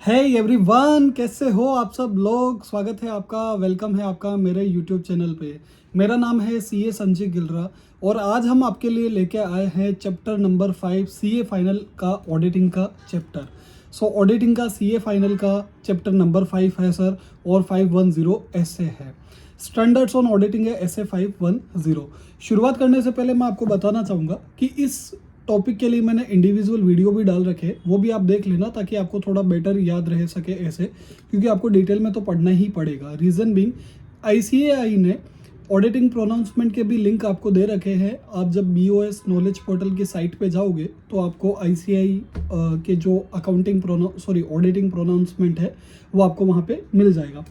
Hey everyone, कैसे हो आप सब लोग। स्वागत है आपका, वेलकम है आपका मेरे यूट्यूब चैनल पे। मेरा नाम है सीए संजय गिलरा और आज हम आपके लिए लेके आए हैं चैप्टर नंबर 5 सीए फाइनल का ऑडिटिंग का चैप्टर। सो ऑडिटिंग का सीए फाइनल का चैप्टर नंबर 5 है सर, और 510 ऐसे है। स्टैंडर्ड्स ऑन ऑडिटिंग है ऐसे 510। शुरुआत करने से पहले मैं आपको बताना चाहूँगा कि इस टॉपिक के लिए मैंने इंडिविजुअल वीडियो भी डाल रखे, वो भी आप देख लेना ताकि आपको थोड़ा बेटर याद रह सके ऐसे, क्योंकि आपको डिटेल में तो पढ़ना ही पड़ेगा। रीज़न बीइंग आईसीएआई ने ऑडिटिंग प्रोनाउंसमेंट के भी लिंक आपको दे रखे हैं। आप जब बीओएस नॉलेज पोर्टल की साइट पे जाओगे तो आपको आईसीएआई के जो ऑडिटिंग प्रोनाउंसमेंट है वो आपको वहाँ पे मिल जाएगा।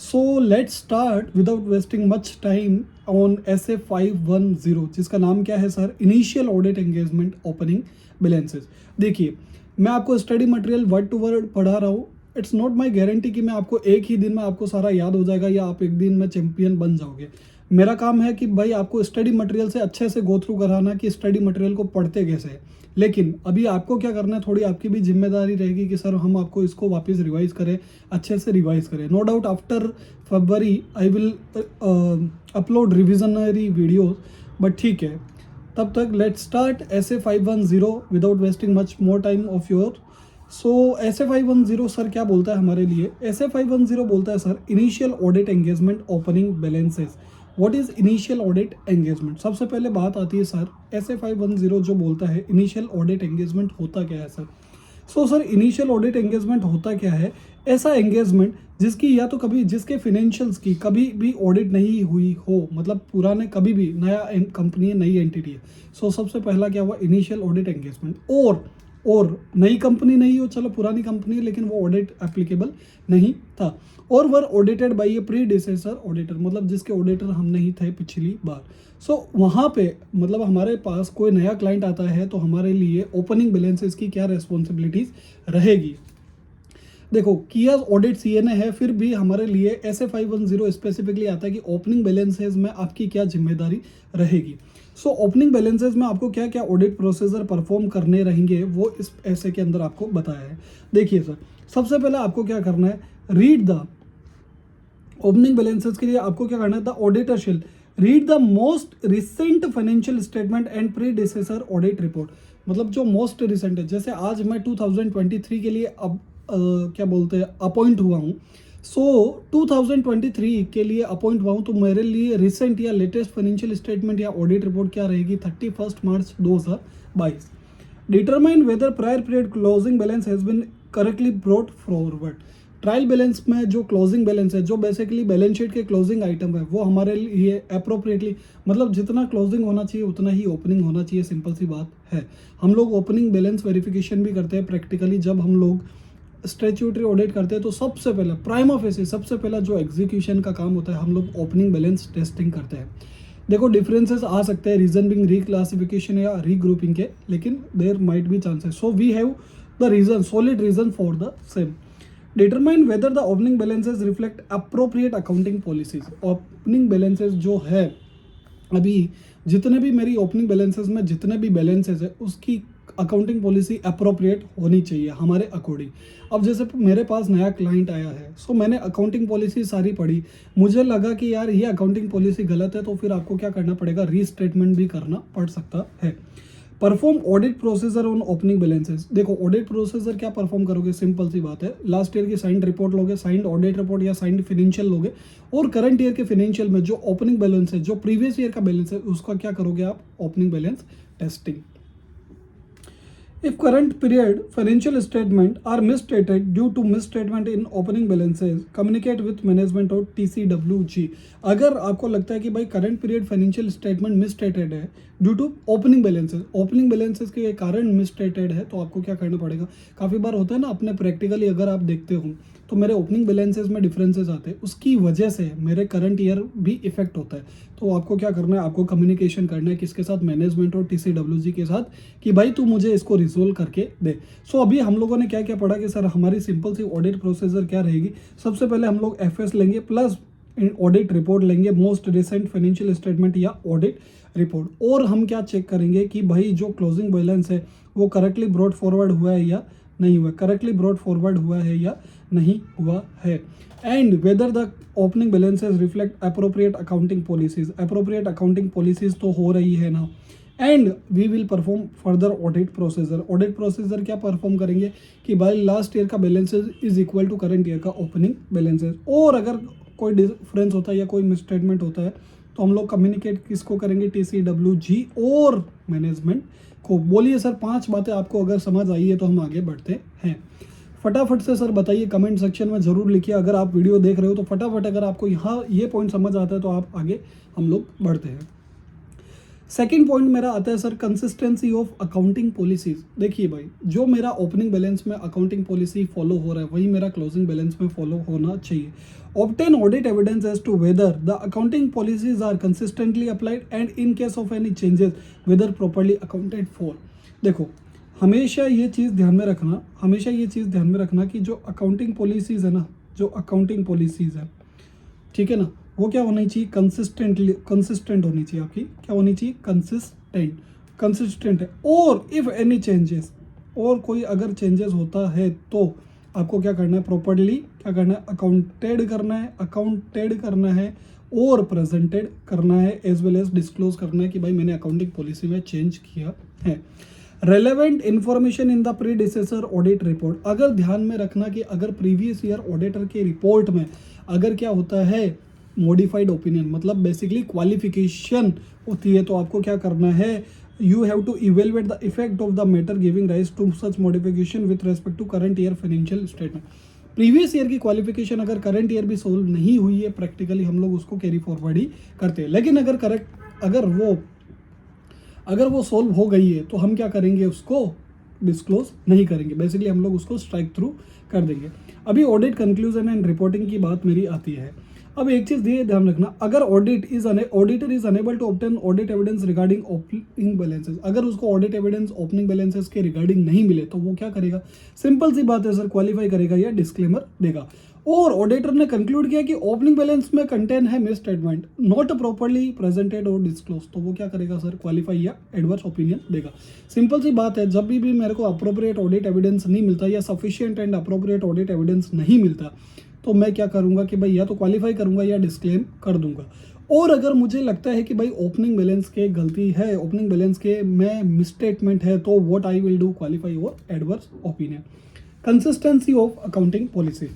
So let's start without wasting much time on S A 510, जिसका नाम क्या है sir, initial audit engagement opening balances. देखिए, मैं आपको study material word to word पढ़ा रहा हूँ। इट्स नॉट माई गारंटी कि मैं आपको एक ही दिन में आपको सारा याद हो जाएगा या आप एक दिन में चैंपियन बन जाओगे। मेरा काम है कि भाई आपको स्टडी मटेरियल से अच्छे से गो थ्रू कराना कि स्टडी मटेरियल को पढ़ते कैसे है। लेकिन अभी आपको क्या करना है, थोड़ी आपकी भी जिम्मेदारी रहेगी कि सर हम आपको इसको वापस रिवाइज करें, अच्छे से रिवाइज करें। No doubt after February I will upload revisionary videos, but ठीक है, तब तक लेट्स स्टार्ट ऐसे 510 without wasting much more time of your. So ऐसे 510 सर क्या बोलता है हमारे लिए। ऐसे 510 बोलता है sir, initial audit engagement opening balances. What is initial audit engagement. सबसे पहले बात आती है सर, ऐसे 510 जो बोलता है इनिशियल ऑडिट एंगेजमेंट होता क्या है sir. So sir, initial audit engagement होता क्या है, ऐसा एंगेजमेंट जिसकी या तो कभी जिसके फिनेंशियल्स की कभी भी ऑडिट नहीं हुई हो, मतलब पुराने कभी भी, नया कंपनी है, नई एंटिटी है। सो सबसे पहला क्या हुआ, इनिशियल ऑडिट एंगेजमेंट। और नई कंपनी नहीं हो, चलो पुरानी कंपनी है लेकिन वो ऑडिट एप्लीकेबल नहीं था, और were audited by a predecessor auditor, मतलब जिसके ऑडिटर हम नहीं थे पिछली बार। सो वहाँ पे मतलब हमारे पास कोई नया क्लाइंट आता है तो हमारे लिए ओपनिंग बैलेंसेस की क्या रेस्पॉन्सिबिलिटीज रहेगी। देखो, किया ऑडिट सीएनए है, फिर भी हमारे लिए ऐसे 510 स्पेसिफिकली आता है कि ओपनिंग बैलेंसेस में आपकी क्या जिम्मेदारी रहेगी। सो ओपनिंग बैलेंसेस में आपको क्या क्या ऑडिट प्रोसीजर परफॉर्म करने रहेंगे वो इस ऐसे के अंदर आपको बताया है। देखिए सर, सबसे पहले आपको क्या करना है, रीड द ओपनिंग बैलेंसेस के लिए आपको क्या करना है, द ऑडिटर शिल read the most recent financial statement and predecessor audit report. मतलब जो मोस्ट रिसेंट है, जैसे आज मैं 2023 के लिए अब क्या बोलते हैं अपॉइंट हुआ हूँ। सो 2023 के लिए अपॉइंट हुआ हूँ तो मेरे लिए रिसेंट या लेटेस्ट फाइनेंशियल स्टेटमेंट या ऑडिट रिपोर्ट क्या रहेगी, 31 March 2022। Determine whether prior period closing balance has been correctly brought forward. Trial balance में जो क्लोजिंग बैलेंस है, जो बेसिकली बैलेंस शीट के क्लोजिंग आइटम है, वो हमारे लिए अप्रोप्रिएटली, मतलब जितना क्लोजिंग होना चाहिए उतना ही ओपनिंग होना चाहिए। सिंपल सी बात है। हम लोग ओपनिंग बैलेंस वेरिफिकेशन भी करते हैं प्रैक्टिकली। जब हम लोग स्टैट्यूटरी ऑडिट करते हैं तो सबसे पहला प्राइमा फेसी सबसे पहला जो एग्जीक्यूशन का काम होता है, हम लोग ओपनिंग बैलेंस टेस्टिंग करते हैं। देखो, डिफरेंसेस आ सकते हैं रीजन बिंग रीक्लासिफिकेशन या रीग्रुपिंग के, लेकिन there might be chances. So we have the reason, solid reason for the same. Determine whether the opening balances reflect appropriate accounting policies. Opening balances जो है, अभी जितने भी मेरी ओपनिंग बैलेंसेस में जितने भी बैलेंसेस है, उसकी अकाउंटिंग पॉलिसी अप्रोप्रिएट होनी चाहिए हमारे अकॉर्डिंग। अब जैसे मेरे पास नया क्लाइंट आया है, सो मैंने अकाउंटिंग पॉलिसी सारी पढ़ी, मुझे लगा कि यार ये अकाउंटिंग पॉलिसी गलत है, तो फिर आपको क्या करना पड़ेगा, रीस्टेटमेंट भी करना पड़ सकता है। Perform audit procedure on opening balances. देखो, ऑडिट प्रोसीजर क्या परफॉर्म करोगे, सिंपल सी बात है, लास्ट ईयर की साइंड रिपोर्ट लोगे, साइंड ऑडिट रिपोर्ट या साइंड फाइनेंशियल लोगे, और करंट ईयर के फाइनेंशियल में जो ओपनिंग बैलेंस है, जो प्रीवियस ईयर का बैलेंस है, उसका क्या करोगे आप, opening balance testing. If current period financial statement are misstated due to misstatement in opening balances, communicate with management और TCWG। अगर आपको लगता है कि भाई करंट पीरियड फाइनेंशियल स्टेटमेंट मिसस्टेटेड है ड्यू टू ओपनिंग बैलेंसेस के कारण मिसस्टेटेड है, तो आपको क्या करना पड़ेगा। काफ़ी बार होता है ना, अपने प्रैक्टिकली अगर आप देखते हो तो मेरे ओपनिंग बैलेंसेस में डिफरेंसेस आते हैं, उसकी वजह से मेरे करंट ईयर भी इफेक्ट होता है। तो आपको क्या करना है, आपको कम्युनिकेशन करना है किसके साथ, मैनेजमेंट और TCWG के साथ, कि भाई तू मुझे इसको रिजोल्व करके दे। सो अभी हम लोगों ने क्या क्या पढ़ा कि सर हमारी सिंपल सी ऑडिट प्रोसीजर क्या रहेगी। सबसे पहले हम लोग FS लेंगे प्लस ऑडिट रिपोर्ट लेंगे, मोस्ट रिसेंट फाइनेंशियल स्टेटमेंट या ऑडिट रिपोर्ट, और हम क्या चेक करेंगे कि भाई जो क्लोजिंग बैलेंस है वो करेक्टली ब्रॉट फॉरवर्ड हुआ है या नहीं हुआ, करेक्टली ब्रॉट फॉरवर्ड हुआ है या नहीं हुआ है, and whether the opening balances reflect appropriate accounting policies, appropriate accounting policies तो हो रही है ना, and we will perform further audit procedure, audit procedure क्या परफॉर्म करेंगे कि भाई लास्ट ईयर का balances is equal to current year का ओपनिंग बैलेंसेज, और अगर कोई डिफरेंस होता है या कोई मिसस्टेटमेंट होता है तो हम लोग कम्युनिकेट किसको करेंगे, TCWG और मैनेजमेंट को। बोलिए सर 5 बातें आपको अगर समझ आई है तो हम आगे बढ़ते हैं। फटाफट से सर बताइए, कमेंट सेक्शन में ज़रूर लिखिए, अगर आप वीडियो देख रहे हो तो फटाफट, अगर आपको यहाँ ये पॉइंट समझ आता है तो आप आगे हम लोग बढ़ते हैं। सेकंड पॉइंट मेरा आता है sir consistency of accounting policies. देखिए भाई, जो मेरा ओपनिंग बैलेंस में अकाउंटिंग पॉलिसी फॉलो हो रहा है वही मेरा क्लोजिंग बैलेंस में फॉलो होना चाहिए। Obtain audit evidence as to whether the accounting policies are consistently applied and in case of any changes whether properly accounted for. देखो, हमेशा ये चीज़ ध्यान में रखना, हमेशा ये चीज़ ध्यान में रखना कि जो अकाउंटिंग पॉलिसीज़ है ना, जो अकाउंटिंग पॉलिसीज़ है, ठीक है ना, वो क्या होनी चाहिए, कंसिस्टेंट होनी चाहिए आपकी, क्या होनी चाहिए, कंसिस्टेंट है। और इफ़ एनी चेंजेस, और कोई अगर चेंजेस होता है तो आपको क्या करना है, प्रॉपर्ली क्या करना है, अकाउंटेड करना है और प्रेजेंटेड करना है, एज वेल एज डिस्क्लोज करना है कि भाई मैंने अकाउंटिंग पॉलिसी में चेंज किया है। Relevant information in the predecessor audit report, अगर ध्यान में रखना कि अगर प्रीवियस ईयर ऑडिटर के रिपोर्ट में अगर क्या होता है, मॉडिफाइड ओपिनियन, मतलब बेसिकली क्वालिफिकेशन होती है, तो आपको क्या करना है, you have to evaluate the effect of the matter giving rise to such modification with respect to current year financial statement. Previous year की क्वालिफिकेशन अगर करंट ईयर भी सोल्व नहीं हुई है, प्रैक्टिकली हम लोग उसको कैरी फॉरवर्ड ही करते हैं, लेकिन अगर वो सोल्व हो गई है तो हम क्या करेंगे, उसको डिस्क्लोज नहीं करेंगे, बेसिकली हम लोग उसको स्ट्राइक थ्रू कर देंगे। अभी ऑडिट कंक्लूजन एंड रिपोर्टिंग की बात मेरी आती है। अब एक चीज़ ये ध्यान रखना, अगर auditor is unable to obtain audit evidence regarding opening balances, अगर उसको ऑडिट एविडेंस ओपनिंग बैलेंसेस के रिगार्डिंग नहीं मिले तो वो क्या करेगा, सिंपल सी बात है सर, क्वालिफाई करेगा या डिस्क्लेमर देगा। और ऑडिटर ने कंक्लूड किया कि ओपनिंग बैलेंस में कंटेन है miss statement, not properly presented और डिस्क्लोज, तो वो क्या करेगा सर, क्वालिफाई या एडवर्स ओपिनियन देगा। सिंपल सी बात है, जब भी मेरे को अप्रोप्रिएट ऑडिट एविडेंस नहीं मिलता या sufficient and appropriate audit evidence नहीं मिलता तो मैं क्या करूंगा कि भाई या तो क्वालिफाई करूंगा या डिस्क्लेम कर दूंगा। और अगर मुझे लगता है कि भाई ओपनिंग बैलेंस के गलती है, ओपनिंग बैलेंस के में मिसस्टेटमेंट है, तो what I will do, qualify और adverse opinion. Consistency of accounting policy,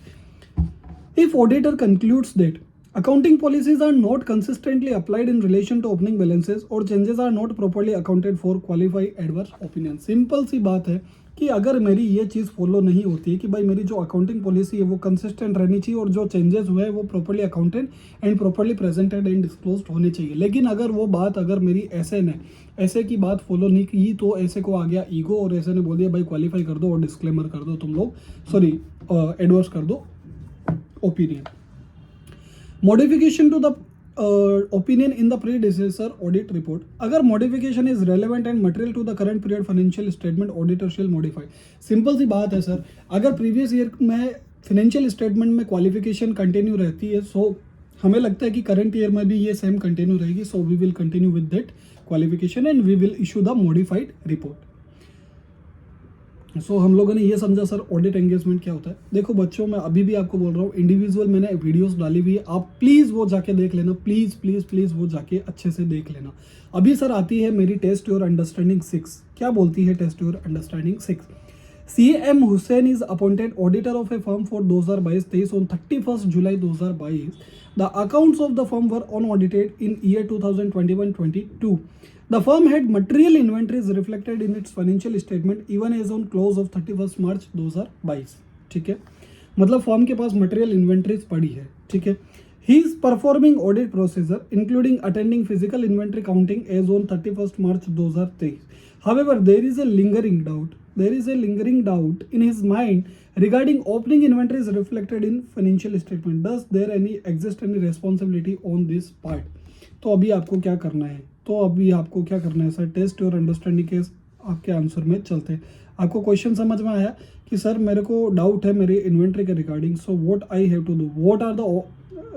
if auditor concludes that accounting policies are not consistently applied in relation to opening balances or changes are not properly accounted for, qualify adverse opinion। Simple सी बात है कि अगर मेरी ये चीज़ follow नहीं होती कि भाई मेरी जो अकाउंटिंग पॉलिसी है वो कंसिस्टेंट रहनी चाहिए और जो चेंजेस हुए हैं वो properly accounted and properly presented and disclosed होने चाहिए, लेकिन अगर वो बात अगर मेरी ऐसे की बात फॉलो नहीं की तो ऐसे को आ गया ईगो और ऐसे ने बोल दिया भाई क्वालिफाई कर दो और डिस्क्लेमर कर दो तुम लोग, सॉरी एडवर्स कर दो opinion। Modification to the opinion in the predecessor audit report, अगर modification is relevant and material to the current period financial statement, auditor shall modify। Simple सी बात है सर, अगर प्रीवियस ईयर में फाइनेंशियल स्टेटमेंट में qualification continue रहती है, सो हमें लगता है कि करंट ईयर में भी ये सेम कंटिन्यू रहेगी, so we will continue with that qualification and we will issue the modified report. So हम लोगों ने ये समझा सर ऑडिट एंगेजमेंट क्या होता है। देखो बच्चों, मैं अभी भी आपको बोल रहा हूँ, इंडिविजुअल मैंने वीडियोस डाली हुई है, आप प्लीज़ वो जाके देख लेना, प्लीज़ वो जाके अच्छे से देख लेना। अभी सर आती है मेरी टेस्ट योर अंडरस्टैंडिंग 6। क्या बोलती है test your understanding 6? CM Hussain is appointed auditor of a firm for 2022-23 on 31st July 2022. The accounts of the firm were unaudited in year 2021-22. The firm had material inventories reflected in its financial statement even as on close of 31st March 2022. ठीक है, मतलब firm के पास material inventories पड़ी है, ठीक है। He is performing audit procedure including attending physical inventory counting as on 31st March 2023. However, there is a lingering doubt in his mind regarding opening inventories reflected in financial statement. Does there exist any responsibility on this part? तो अभी आपको क्या करना है sir, test your understanding के आपके answer में चलते हैं। आपको क्वेश्चन समझ में आया कि सर मेरे को डाउट है मेरी इन्वेंट्री के regarding, so what I have to do, what are the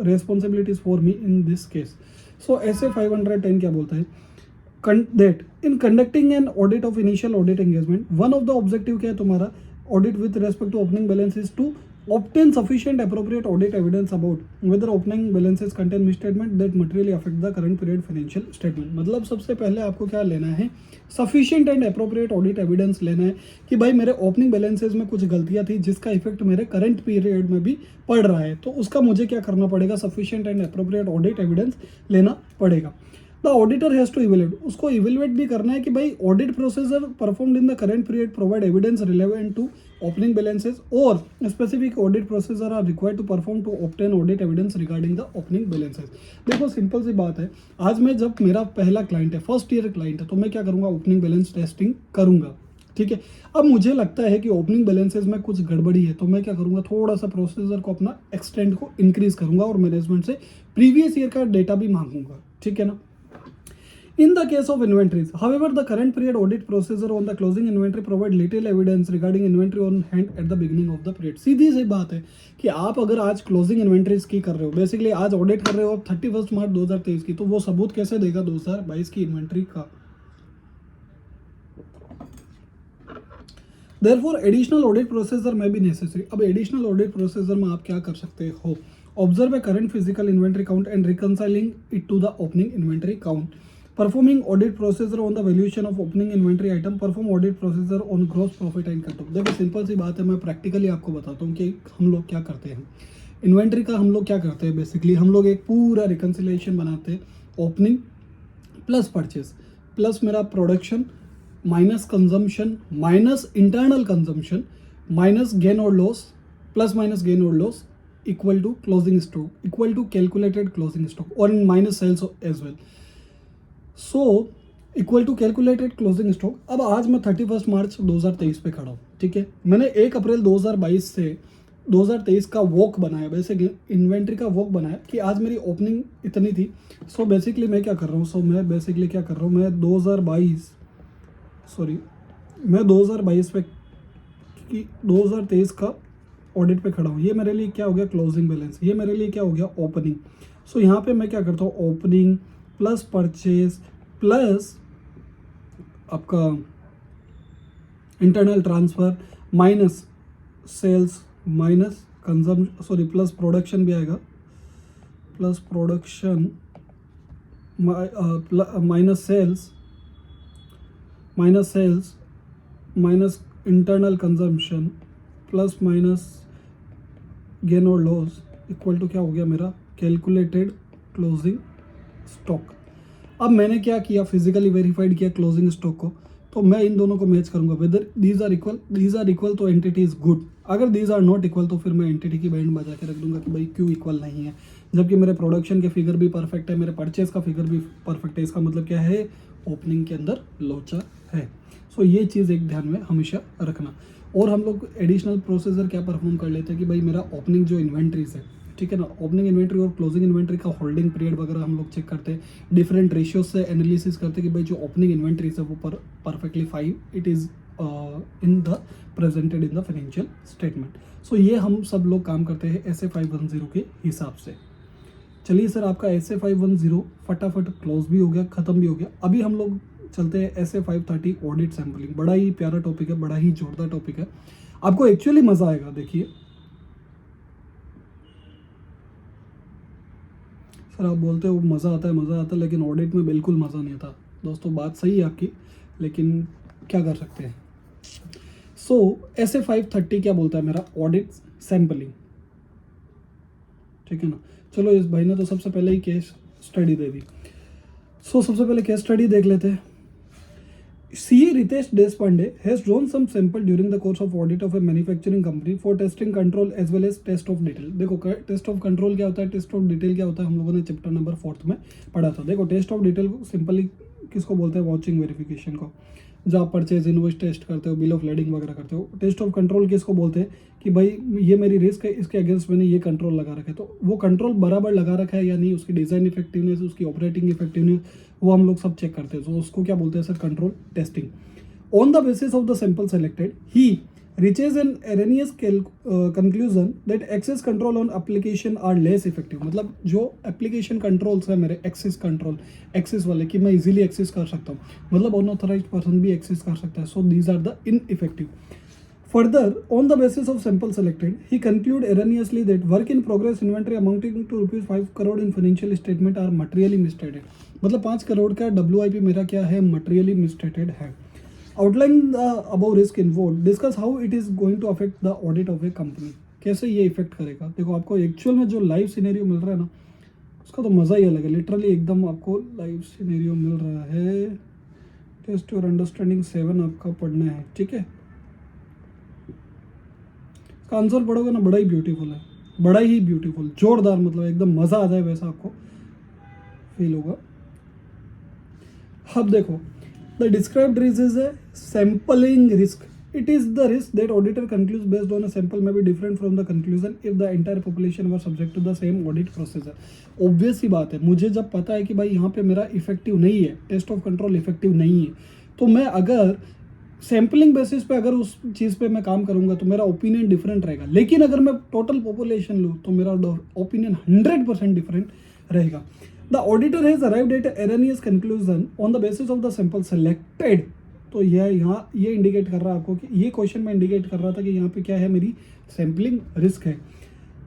responsibilities for me in this case? So SA 510 क्या बोलता है, that in conducting an audit of initial audit engagement, one of the objective क्या है तुम्हारा, audit with respect to opening balance is to obtain sufficient appropriate audit evidence about whether opening balances contain misstatement that materially affect the current period financial statement. मतलब सबसे पहले आपको क्या लेना है, sufficient and appropriate audit evidence लेना है कि भाई मेरे opening balances में कुछ गलतियां थी जिसका इफेक्ट मेरे current period में भी पड़ रहा है, तो उसका मुझे क्या करना पड़ेगा, sufficient and appropriate audit evidence लेना पड़ेगा. The auditor has to evaluate, उसको इवेल्युएट भी करना है कि भाई audit procedure performed in the current period provide evidence relevant to opening balances और specific audit procedure are required to perform to obtain audit evidence regarding the opening balances. देखो simple सी बात है, आज मैं जब मेरा पहला क्लाइंट है, फर्स्ट ईयर क्लाइंट है, तो मैं क्या करूंगा, ओपनिंग बैलेंस टेस्टिंग करूंगा. ठीक है, अब मुझे लगता है कि ओपनिंग बैलेंसेस में कुछ गड़बड़ी है, तो मैं क्या करूंगा, थोड़ा सा प्रोसीजर को अपना एक्सटेंड को इंक्रीज करूंगा और मैनेजमेंट से प्रीवियस ईयर का डेटा भी मांगूंगा. ठीक है ना. In the case of inventories, however, the current period audit procedure on the closing inventory provide little evidence regarding inventory on hand at the beginning of the period. सीधी सी बात है कि आप अगर आज क्लोजिंग इन्वेंट्रीज की कर रहे हो, बेसिकली आज ऑडिट कर रहे हो आप 31 मार्च 2023 की, तो वो सबूत कैसे देगा 2022 की इन्वेंट्री का. Therefore, additional audit procedure may be necessary. अब एडिशनल ऑडिट प्रोसीजर में आप क्या कर सकते हो, observe a current physical inventory count and reconciling it to the opening inventory count. Performing audit procedure on the valuation of opening inventory item. Perform audit procedure on gross profit and cut off. देखो simple सी बात है, मैं practically आपको बताता हूँ कि हम लोग क्या करते हैं. इन्वेंट्री का हम लोग क्या करते हैं, बेसिकली हम लोग एक पूरा रिकन्सिलेशन बनाते हैं, ओपनिंग प्लस परचेज प्लस मेरा production minus consumption minus internal consumption minus gain और लॉस प्लस माइनस गेन और loss equal to closing stock equal to calculated closing stock और इन minus sales as well. So equal to calculated closing stock. अब आज मैं 31 मार्च 2023 पे खड़ा हूँ. ठीक है, मैंने 1 अप्रैल 2022 से 2023 का वॉक बनाया, बेसिकली इन्वेंट्री का वॉक बनाया कि आज मेरी ओपनिंग इतनी थी. सो बेसिकली मैं क्या कर रहा हूँ, मैं 2022 पे कि 2023 का ऑडिट पे खड़ा हूँ. ये मेरे लिए क्या हो गया, क्लोजिंग बैलेंस. ये मेरे लिए क्या हो गया, ओपनिंग. सो यहाँ पे मैं क्या करता हूँ, ओपनिंग प्लस परचेज प्लस आपका internal transfer minus sales minus plus production भी आएगा, plus production minus sales minus internal consumption plus minus gain और लॉस इक्वल टू क्या हो गया मेरा, कैलकुलेटेड क्लोजिंग स्टॉक. अब मैंने क्या किया, फिजिकली वेरीफाइड किया क्लोजिंग स्टॉक को, तो मैं इन दोनों को मैच करूंगा. वेदर दीज आर इक्वल तो एंटिटी इज गुड, अगर दीज आर नॉट इक्वल तो फिर मैं एंटिटी की बैंड बजा के रख दूंगा कि भाई क्यों इक्वल नहीं है, जबकि मेरे प्रोडक्शन के फिगर भी परफेक्ट है, मेरे परचेज का फिगर भी परफेक्ट है. इसका मतलब क्या है, ओपनिंग के अंदर लोचा है. सो ये चीज़ एक ध्यान में हमेशा रखना. और हम लोग एडिशनल प्रोसीजर क्या परफॉर्म कर लेते हैं कि भाई मेरा ओपनिंग जो इन्वेंट्रीज है, ठीक है ना, ओपनिंग इन्वेंट्री और क्लोजिंग इन्वेंट्री का होल्डिंग पीरियड वगैरह हम लोग चेक करते हैं, डिफरेंट रेशियोज से एनालिसिस करते हैं कि भाई जो ओपनिंग इन्वेंट्रीज है वो perfectly fine it is in the presented in the financial statement. So ये हम सब लोग काम करते हैं SA 510 के हिसाब से. चलिए सर, आपका SA 510 फटाफट क्लोज भी हो गया, ख़त्म भी हो गया. अभी हम लोग चलते हैं SA 530 ऑडिट सैम्पलिंग. बड़ा ही प्यारा टॉपिक है, बड़ा ही जोरदार टॉपिक है, आपको एक्चुअली मज़ा आएगा. देखिए सर, आप बोलते हो मज़ा आता है, लेकिन ऑडिट में बिल्कुल मज़ा नहीं आता. दोस्तों बात सही है आपकी, लेकिन क्या कर सकते हैं. सो SA 530 क्या बोलता है मेरा, ऑडिट सैम्पलिंग. ठीक है ना. चलो, इस भाई ने तो सबसे पहले ही केस स्टडी दे दी. सो सबसे पहले केस स्टडी देख लेते हैं. CA Ritesh Deshpande has drawn some sample during the course of audit of a manufacturing company for testing control as well as test of detail. देखो टेस्ट ऑफ कंट्रोल क्या होता है, test of detail क्या होता है, हम लोगों ने चैप्टर नंबर 4 में पढ़ा था. देखो टेस्ट ऑफ डिटेल सिंपली किसको बोलते हैं, वॉचिंग वेरिफिकेशन को, जो आप परचेज इनवॉइस टेस्ट करते हो, बिल ऑफ लेडिंग वगैरह करते हो. टेस्ट ऑफ कंट्रोल किसको बोलते हैं कि भाई ये मेरी रिस्क है, इसके अगेंस्ट मैंने ये कंट्रोल लगा रखा है, तो वो कंट्रोल बराबर लगा रखा है या नहीं, उसकी डिज़ाइन इफेक्टिवनेस, उसकी ऑपरेटिंग इफेक्टिवनेस, वो हम लोग सब चेक करते हैं. तो उसको क्या बोलते हैं sir, control testing. On the basis of the sample selected he reaches an erroneous conclusion that access control on application are less effective. मतलब जो एप्लीकेशन कंट्रोल्स है मेरे, एक्सेस वाले कि मैं इजीली एक्सेस कर सकता हूँ, मतलब अनऑथराइज्ड पर्सन भी एक्सेस कर सकता है. So these are the ineffective. Further, on the basis of sample selected, he concluded erroneously that work in progress inventory amounting to rupees 5 crore in financial statement are materially misstated. मतलब 5 करोड़ का WIP मेरा क्या है, materially misstated है. Outline the above risk involved, discuss how it is going to affect the audit of a company. कैसे ये effect करेगा. देखो आपको एक्चुअल में जो लाइव सिनेरियो मिल रहा है ना, उसका तो मज़ा ही अलग है. लिटरली एकदम आपको लाइव सिनेरियो मिल रहा है. टेस्ट योर अंडरस्टैंडिंग 7 आपका पढ़ना है, ठीक है. इसका आंसर पढ़ोगे ना, बड़ा ही ब्यूटीफुल है, बड़ा ही ब्यूटीफुल, जोरदार, मतलब एकदम मज़ा आ जाए वैसा आपको फील होगा. अब देखो, the described risk is a sampling risk. It is the risk that auditor concludes based on a sample may be different from the conclusion if the entire population were subject to the same audit procedure. Obvious सी बात है, मुझे जब पता है कि भाई यहाँ पे मेरा इफेक्टिव नहीं है, टेस्ट ऑफ कंट्रोल इफेक्टिव नहीं है, तो मैं अगर सैम्पलिंग बेसिस पे अगर उस चीज़ पे मैं काम करूँगा तो मेरा ओपिनियन डिफरेंट रहेगा. लेकिन अगर मैं टोटल पॉपुलेशन लूँ तो मेरा ओपिनियन 100% डिफरेंट रहेगा. The auditor has arrived at erroneous conclusion on the basis of the sample selected. तो यह यहाँ ये इंडिकेट कर रहा है आपको कि ये क्वेश्चन में इंडिकेट कर रहा था कि यहाँ पे क्या है, मेरी सैम्पलिंग रिस्क है.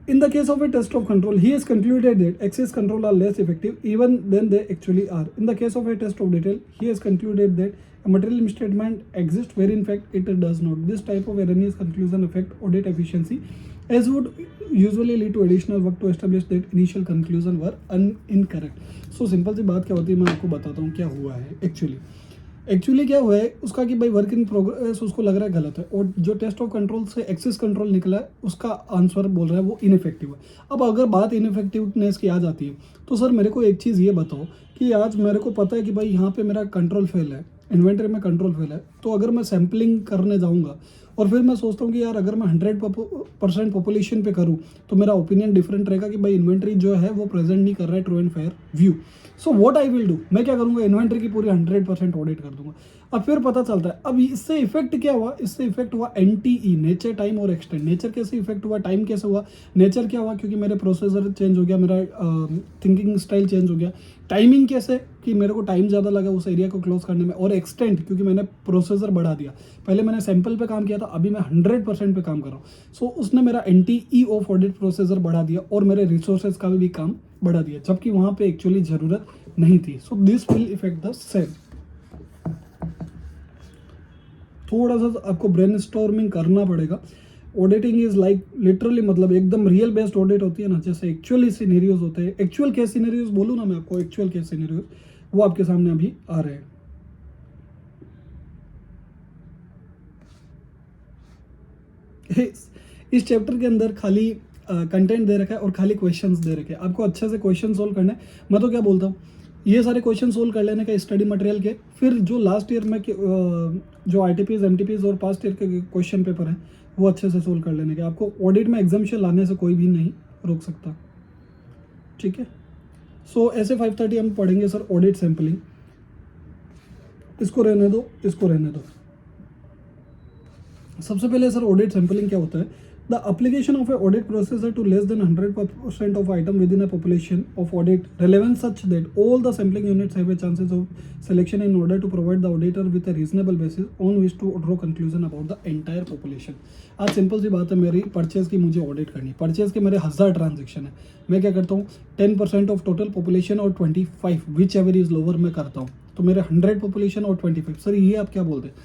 In the case of a test of control he has concluded that access control are less effective even than they actually are. In the case of a test of detail he has concluded that a material misstatement exists where in fact it does not. This type of erroneous conclusion affect audit efficiency as would usually lead to additional work to establish that initial conclusion were incorrect. So simple सी बात क्या होती है, मैं आपको बताता हूँ क्या हुआ है. एक्चुअली क्या हुआ है उसका कि भाई वर्क इन प्रोग्रेस उसको लग रहा है गलत है, और जो टेस्ट ऑफ कंट्रोल से एक्सेस कंट्रोल निकला है उसका आंसर बोल रहा है वो इनफेक्टिव है. अब अगर बात इनफेक्टिवनेस की आ जाती है तो सर मेरे को एक चीज़ ये बताओ कि आज मेरे को पता है कि भाई यहाँ पे मेरा कंट्रोल फेल है, इन्वेंटरी में कंट्रोल फेल है, तो अगर मैं सैम्पलिंग करने जाऊँगा और फिर मैं सोचता हूँ कि यार अगर मैं 100% पॉपुलेशन पे करूँ तो मेरा ओपिनियन डिफरेंट रहेगा कि भाई इन्वेंटरी जो है वो प्रेजेंट नहीं कर रहा है true and fair view. So what I will do, मैं क्या करूँगा, इन्वेंटरी की पूरी 100% ऑडिट कर दूंगा. अब फिर पता चलता है, अब इससे इफेक्ट क्या हुआ, इससे इफेक्ट हुआ NTE, नेचर टाइम और एक्सटेंड. नेचर कैसे इफेक्ट हुआ, टाइम कैसे हुआ, नेचर क्या हुआ क्योंकि मेरे प्रोसेसर चेंज हो गया, मेरा थिंकिंग स्टाइल चेंज हो गया. टाइमिंग कैसे कि मेरे को टाइम ज़्यादा लगा उस एरिया को क्लोज करने में, और एक्सटेंड क्योंकि मैंने प्रोसेसर बढ़ा दिया. पहले मैंने सैंपल पे काम किया था, अभी मैं 100% पे काम कर रहा हूँ. सो उसने मेरा NTE ऑफ ऑडिट प्रोसेसर बढ़ा दिया और मेरे रिसोर्सेज का भी काम बढ़ा दिया, जबकि वहाँ पे एक्चुअली ज़रूरत नहीं थी. So this will effect the same. थोड़ा सा आपको ब्रेनस्टॉर्मिंग करना पड़ेगा. ऑडिटिंग इज लाइक लिटरली, मतलब एकदम रियल बेस्ड ऑडिट होती है ना, जैसे एक्चुअली सिनेरियोज होते हैं. एक्चुअल केस सिनेरियोज बोलूँ ना मैं आपको, एक्चुअल केस सिनेरियोज वो आपके सामने अभी आ रहे हैं. इस चैप्टर के अंदर खाली कंटेंट दे रखा है और खाली क्वेश्चंस दे रखे हैं. आपको अच्छे से क्वेश्चन सोल्व करना है. मैं तो क्या बोलता हूँ, ये सारे क्वेश्चन सोल्व कर लेने का स्टडी मटेरियल के, फिर जो लास्ट ईयर में जो RTPs MTPs और पास्ट ईयर के क्वेश्चन पेपर हैं वो अच्छे से सोल्व कर लेने के. आपको ऑडिट में एग्जामिशन लाने से कोई भी नहीं रोक सकता, ठीक है. सो ऐसे 5:30 हम पढ़ेंगे सर ऑडिट सैम्पलिंग. इसको रहने दो, इसको रहने दो. सबसे पहले सर ऑडिट सैम्पलिंग क्या होता है. The application of a audit procedure to less than 100% of item within a population of audit relevance such that all the sampling units have a chances of selection in order to provide the auditor with a reasonable basis on which to draw conclusion about the entire population. आज simple सी बात है, मेरी purchase की मुझे audit करनी. Purchase के मेरे 1000 ट्रांजेक्शन है. मैं क्या करता हूँ, 10% ऑफ टोटल पॉपुलेशन और 25 विच एवर इज लोअर में करता हूँ. तो मेरे 100 पॉपुलेशन और 25. सर ये आप क्या बोलते हैं,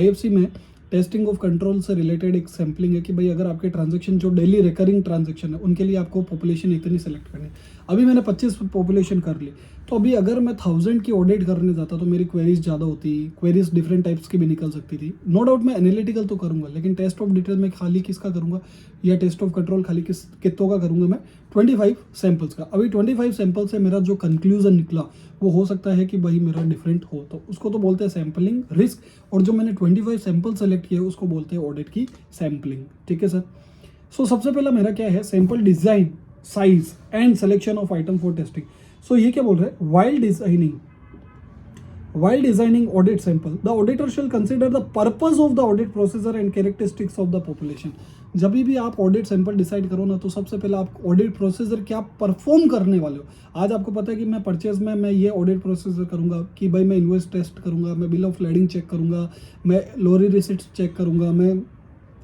IFC में टेस्टिंग ऑफ कंट्रोल से रिलेटेड एक सैम्पलिंग है कि भाई अगर आपके ट्रांजैक्शन जो डेली रिकरिंग ट्रांजैक्शन है उनके लिए आपको पॉपुलेशन इतनी सेलेक्ट करनी है. अभी मैंने 25 पॉपुलेशन कर ली, तो अभी अगर मैं 1000 की ऑडिट करने जाता तो मेरी क्वेरीज ज़्यादा होती, क्वेरीज डिफरेंट टाइप्स की भी निकल सकती थी. नो डाउट मैं एनालिटिकल तो करूँगा, लेकिन टेस्ट ऑफ डिटेल में खाली किसका करूँगा, या टेस्ट ऑफ कंट्रोल खाली कितों का करूँगा मैं, 25 सैम्पल्स का. अभी 25 सैम्पल से मेरा जो कंक्लूजन निकला वो हो सकता है कि भाई मेरा डिफरेंट हो, तो उसको तो बोलते हैं सैम्पलिंग रिस्क. और जो मैंने 25 सैम्पल सेलेक्ट किए उसको बोलते हैं ऑडिट की सैम्पलिंग, ठीक है सर. सो सबसे पहला मेरा क्या है, sample design, size and selection of item for testing. So ये क्या बोल रहे हैं, while designing audit sample the auditor shall consider the purpose of the audit procedure and characteristics of the population. जब भी आप ऑडिट सैंपल डिसाइड करो ना, तो सबसे पहले आप ऑडिट प्रोसीजर क्या परफॉर्म करने वाले हो. आज आपको पता है कि मैं परचेज में मैं ये ऑडिट प्रोसीजर करूंगा कि भाई मैं इनवॉइस टेस्ट करूंगा, मैं बिल ऑफ लेडिंग चेक करूंगा, मैं लोरी रिसिट्स चेक करूंगा, मैं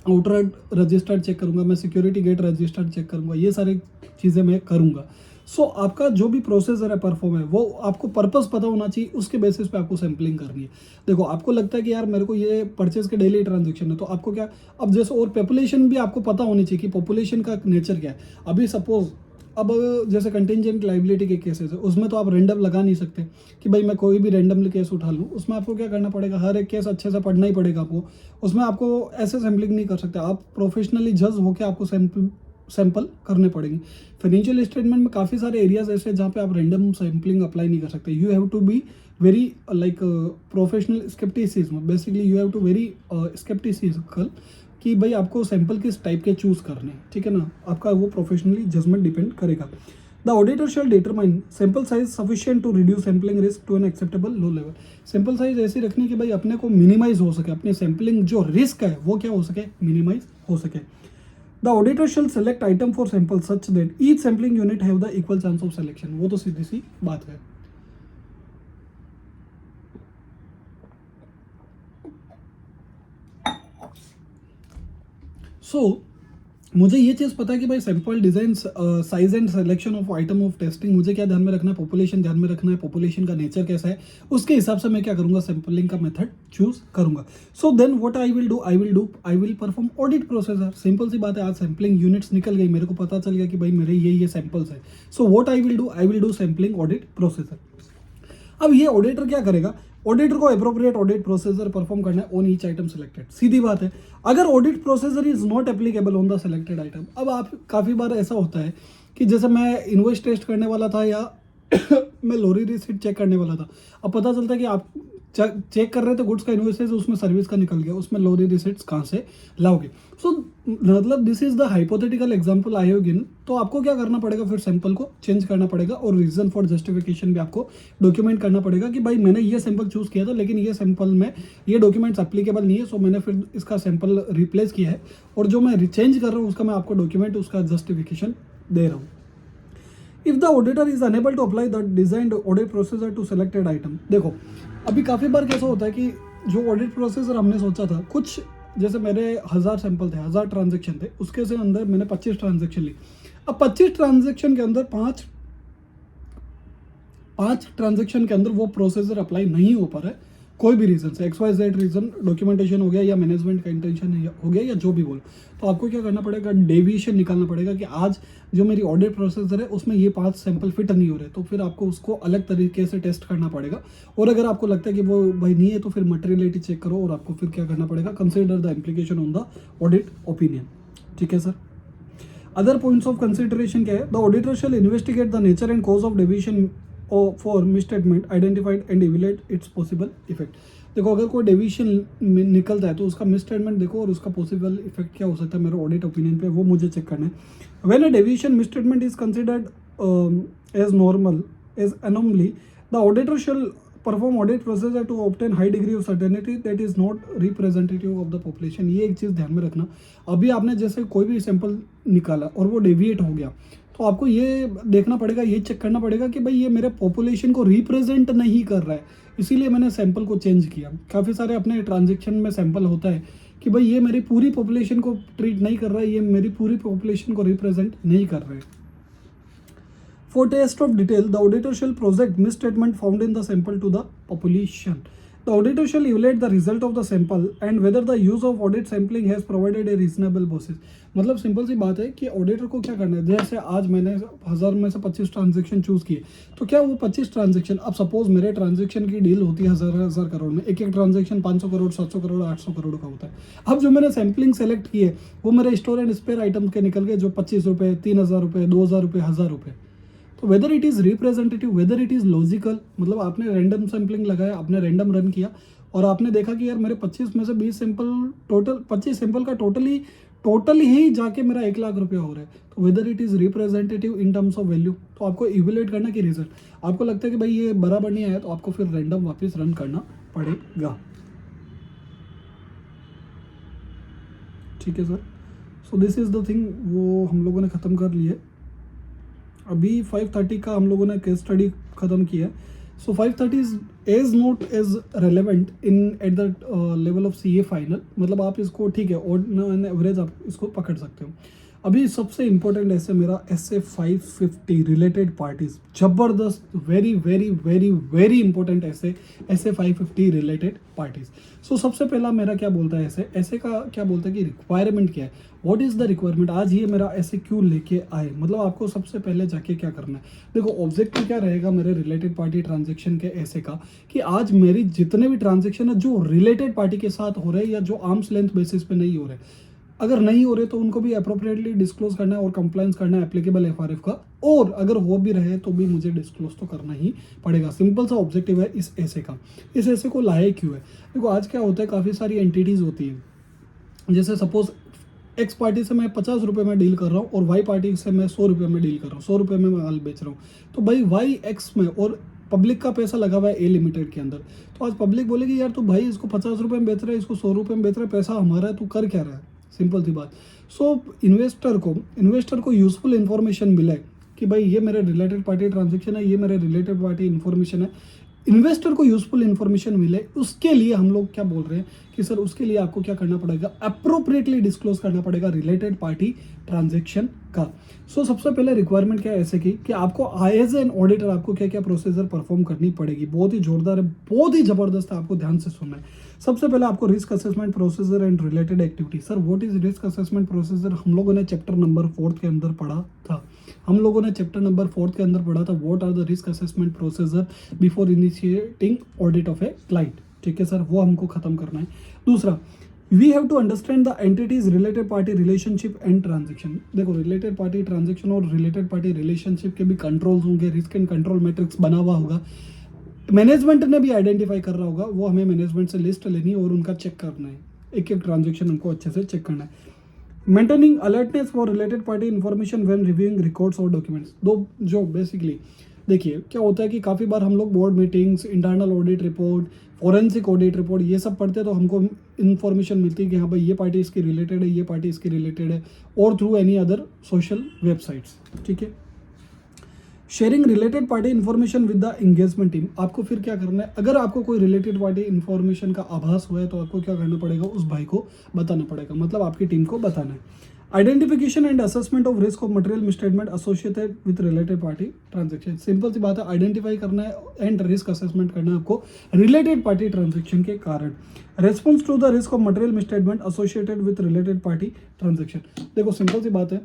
आउटर रजिस्टर्ड चेक करूंगा, मैं सिक्योरिटी गेट रजिस्टर्ड चेक करूंगा, ये सारी चीज़ें मैं करूंगा। सो आपका जो भी प्रोसेसर है परफॉर्म है वो आपको पर्पस पता होना चाहिए, उसके बेसिस पे आपको सैम्पलिंग करनी है। देखो आपको लगता है कि यार मेरे को ये परचेज के डेली ट्रांजेक्शन है, तो आपको क्या, अब जैसे और पॉपुलेशन भी आपको पता होनी चाहिए कि पॉपुलेशन का नेचर क्या है। अभी सपोज अब जैसे कंटिजेंट लाइबिलिटी के केसेस है, उसमें तो आप रैंडम लगा नहीं सकते कि भाई मैं कोई भी रैंडमली केस उठा लूँ। उसमें आपको क्या करना पड़ेगा, हर एक केस अच्छे से पढ़ना ही पड़ेगा आपको। उसमें आपको ऐसे सैम्पलिंग नहीं कर सकते, आप प्रोफेशनली जज होकर आपको सैंपल करने पड़ेंगे। फाइनेंशियल स्टेटमेंट में काफ़ी सारे एरियाज ऐसे हैं जहाँ पे आप रैंडम सैम्पलिंग अप्लाई नहीं कर सकते। You have to be very like professional scepticism, basically you have to very sceptical कि भाई आपको सैंपल किस टाइप के चूज करने हैं, ठीक है ना। आपका वो प्रोफेशनली जजमेंट डिपेंड करेगा। The auditor shall determine sample size sufficient to reduce sampling risk to an acceptable low level. Sample size ऐसी रखनी कि भाई अपने को मिनिमाइज हो सके, अपने सैम्पलिंग जो रिस्क है वो क्या हो सके, मिनिमाइज हो सके। The auditor shell select item for sample such that each sampling unit have the equal chance of selection. वो तो सीधी सी बात है। सो मुझे ये चीज़ पता है कि भाई sample design size and selection of item of testing मुझे क्या ध्यान में रखना है, पॉपुलेशन ध्यान में रखना है, पॉपुलेशन का नेचर कैसा है, उसके हिसाब से मैं क्या करूंगा, सैंपलिंग का मेथड चूज करूंगा। So then what I will perform audit processor. Simple सी बात है, आज सैंपलिंग यूनिट्स निकल गई, मेरे को पता चल गया कि भाई मेरे ये सैंपल्स है। सो what I will do sampling audit processor. अब ये ऑडिटर क्या करेगा, ऑडिटर को एप्रोप्रिएट ऑडिट प्रोसीजर परफॉर्म करना है ऑन ईच आइटम सिलेक्टेड। सीधी बात है, अगर audit procedure is not applicable on the selected item. अब आप काफ़ी बार ऐसा होता है कि जैसे मैं इनवॉइस टेस्ट करने वाला था या मैं लोरी रिसीट चेक करने वाला था, अब पता चलता है कि आप चेक कर रहे थे गुड्स का इनवॉइसेस, उसमें सर्विस का निकल गया, उसमें लोरी रिसीट्स कहाँ से लाओगे। सो मतलब this is the hypothetical example I have given. तो आपको क्या करना पड़ेगा, फिर सैंपल को चेंज करना पड़ेगा और रीजन फॉर जस्टिफिकेशन भी आपको डॉक्यूमेंट करना पड़ेगा कि भाई मैंने ये सैंपल चूज किया था लेकिन ये सैंपल में ये डॉक्यूमेंट्स एप्लीकेबल नहीं है, सो मैंने फिर इसका सैंपल रिप्लेस किया है और जो मैं चेंज कर रहा हूँ उसका मैं आपको डॉक्यूमेंट, उसका जस्टिफिकेशन दे रहा हूँ। If the auditor is unable to apply the designed audit procedure to selected item. देखो अभी काफ़ी बार कैसा होता है कि जो ऑडिट प्रोसीजर हमने सोचा था, कुछ जैसे मेरे 1000 सैंपल थे, 1000 ट्रांजेक्शन थे, उसके से अंदर मैंने 25 ट्रांजेक्शन ली। अब 25 ट्रांजेक्शन के अंदर पांच ट्रांजेक्शन के अंदर वो प्रोसीजर अप्लाई नहीं हो पा रहा है, कोई भी रीजन से, XYZ रीजन, डॉक्यूमेंटेशन हो गया या मैनेजमेंट का इंटेंशन हो गया या जो भी बोलो, तो आपको क्या करना पड़ेगा, डेविएशन निकालना पड़ेगा कि आज जो मेरी ऑडिट प्रोसेसर है उसमें ये 5 सैंपल फिट नहीं हो रहे, तो फिर आपको उसको अलग तरीके से टेस्ट करना पड़ेगा। और अगर आपको लगता है कि वो भाई नहीं है तो फिर मटेरियलिटी चेक करो और आपको फिर क्या करना पड़ेगा, consider the implication on the audit opinion. ठीक है sir. Other points of consideration क्या है, the auditor shell investigate the nature and cause of deviation for misstatement identified and evaluate it's possible effect. देखो अगर कोई डेविएशन निकलता है तो उसका मिसस्टेटमेंट देखो और उसका पॉसिबल इफेक्ट क्या हो सकता है मेरे ऑडिट ओपिनियन पे, वो मुझे चेक करना है। When a deviation misstatement is considered as normal as anomaly, the auditor shall perform audit procedure to obtain high degree of certainty that is not representative of the population. ये एक चीज़ ध्यान में रखना, अभी आपने जैसे कोई भी सैंपल निकाला और वो डेविएट हो गया तो आपको ये देखना पड़ेगा, ये चेक करना पड़ेगा कि भाई ये मेरे पॉपुलेशन को रिप्रेजेंट नहीं कर रहा है, इसीलिए मैंने सैंपल को चेंज किया। काफ़ी सारे अपने ट्रांजेक्शन में सैंपल होता है कि भाई ये मेरी पूरी पॉपुलेशन को ट्रीट नहीं कर रहा है, ये मेरी पूरी पॉपुलेशन को रिप्रेजेंट नहीं कर रहा है। For test of detail, the auditor shall project misstatement found in the sample to the population. The auditor shall evaluate the result of the sample and whether the use of audit sampling has provided a reasonable basis. मतलब simple सी बात है कि auditor को क्या करना है, जैसे आज मैंने 1000 में से 25 ट्रांजेक्शन चूज किए, तो क्या वो 25 ट्रांजेक्शन, अब सपोज मेरे ट्रांजेक्शन की डील होती है 1000 करोड़ में, एक एक ट्रांजेक्शन 500 करोड़ 700 करोड़ 800 करोड़ का होता है। अब जो मैंने सैम्पलिंग सेलेक्ट की है वो मेरे स्टोर एंड स्पेयर आइटम के निकल गए जो 25 रुपये, 3000 रुपये, 2000 रुपये, 1000 रुपये। तो whether it is representative, whether it is logical, मतलब आपने रैंडम सैम्पलिंग लगाया, आपने रैंडम रन किया और आपने देखा कि यार मेरे 25 में से 20 सैंपल, टोटल 25 सैंपल का टोटल ही जाके मेरा 1 लाख रुपया हो रहा है, तो whether it is representative in terms of value. तो आपको इवेल्युएट करना कि रिजल्ट आपको लगता है कि भाई ये बराबर नहीं आया तो आपको फिर रैंडम वापस रन करना पड़ेगा। ठीक है sir. So this is the thing, वो हम लोगों ने ख़त्म कर लिया है। अभी 5:30 का हम लोगों ने केस स्टडी ख़त्म किया है। So 530 is not as relevant in at the level of CA final, मतलब आप इसको ठीक है ऑन एवरेज आप इसको पकड़ सकते हो। अभी सबसे इंपॉर्टेंट ऐसे मेरा SA 550 रिलेटेड पार्टीज, जबरदस्त, very very very very important ऐसे 550 रिलेटेड पार्टीज। सो सबसे पहला मेरा क्या बोलता है ऐसे का क्या बोलता है कि रिक्वायरमेंट क्या है, व्हाट इज द रिक्वायरमेंट, आज ये मेरा ऐसे क्यों लेके आए, मतलब आपको सबसे पहले जाके क्या करना है। देखो ऑब्जेक्टिव क्या रहेगा मेरे रिलेटेड पार्टी ट्रांजेक्शन के ऐसे का, कि आज मेरी जितने भी ट्रांजेक्शन है जो रिलेटेड पार्टी के साथ हो रहे हैं या जो आर्म्स लेंथ बेसिस पे नहीं हो रहे, अगर नहीं हो रहे तो उनको भी अप्रोप्रिएटली डिस्क्लोज करना है और कंप्लायंस करना है एप्लीकेबल FRF का, और अगर हो भी रहे तो भी मुझे डिस्क्लोज तो करना ही पड़ेगा। सिंपल सा ऑब्जेक्टिव है इस ऐसे का। इस ऐसे को लाए क्यों है, देखो आज क्या होता है, काफ़ी सारी एंटिटीज़ होती है, जैसे सपोज एक्स पार्टी से मैं 50 रुपये में डील कर रहा हूँ और वाई पार्टी से मैं 100 रुपये में डील कर रहा हूँ, 100 रुपये में माल बेच रहा हूँ, तो भाई वाई एक्स में और पब्लिक का पैसा लगा हुआ है ए लिमिटेड के अंदर, तो आज पब्लिक बोलेगी यार तू भाई इसको 50 रुपये में बेच रहा है, इसको 100 रुपये में बेच रहा है, पैसा हमारा है, तू कर क्या रहा है, सिंपल सी बात। सो इन्वेस्टर को यूजफुल इन्फॉर्मेशन मिले कि भाई ये मेरे रिलेटेड पार्टी ट्रांजेक्शन है, ये मेरे रिलेटेड पार्टी इन्फॉर्मेशन है, इन्वेस्टर को यूजफुल इन्फॉर्मेशन मिले, उसके लिए हम लोग क्या बोल रहे हैं कि सर उसके लिए आपको क्या करना पड़ेगा, अप्रोप्रिएटली डिस्क्लोज करना पड़ेगा रिलेटेड पार्टी ट्रांजेक्शन का। सो सबसे पहले रिक्वायरमेंट क्या है ऐसे की कि आपको एज एन ऑडिटर आपको क्या क्या प्रोसीजर परफॉर्म करनी पड़ेगी, बहुत ही जोरदार है, बहुत ही जबरदस्त है, आपको ध्यान से सुनना है। सबसे पहले आपको risk assessment procedure and related activity. Sir what is risk assessment procedure, हम लोगों ने चैप्टर नंबर 4 के अंदर पढ़ा था, what are the risk assessment procedure before initiating audit of a client, ठीक है सर, वो हमको खत्म करना है। दूसरा, we have to understand the entities related party relationship and transaction. देखो रिलेटेड पार्टी ट्रांजेक्शन और रिलेटेड पार्टी रिलेशनशिप के भी कंट्रोल्स होंगे, रिस्क एंड कंट्रोल मैट्रिक्स बना हुआ होगा, मैनेजमेंट ने भी आइडेंटिफाई कर रहा होगा, वो हमें मैनेजमेंट से लिस्ट लेनी है और उनका चेक करना है, एक एक ट्रांजेक्शन हमको अच्छे से चेक करना है। Maintaining alertness for related party information when reviewing records और डॉक्यूमेंट्स। दो जो बेसिकली देखिए क्या होता है कि काफ़ी बार हम लोग board meetings, internal audit report, forensic audit report ये सब पढ़ते हैं, तो हमको इन्फॉर्मेशन मिलती है कि हाँ भाई ये पार्टी इसकी रिलेटेड है, ये पार्टी इसकी रिलेटेड है, और through any other social websites, ठीक है। Sharing related party information with the engagement team. आपको फिर क्या करना है, अगर आपको कोई रिलेटेड पार्टी इन्फॉर्मेशन का आभास हुआ है तो आपको क्या करना पड़ेगा, उस भाई को बताना पड़ेगा, मतलब आपकी टीम को बताना है। Identification and assessment of risk of material misstatement associated with related party transaction. Simple सी बात है, आइडेंटिफाई करना है एंड रिस्क असेसमेंट करना है आपको रिलेटेड पार्टी ट्रांजेक्शन के कारण। Response to the risk of material misstatement associated with related party transaction. देखो सिंपल सी बात है,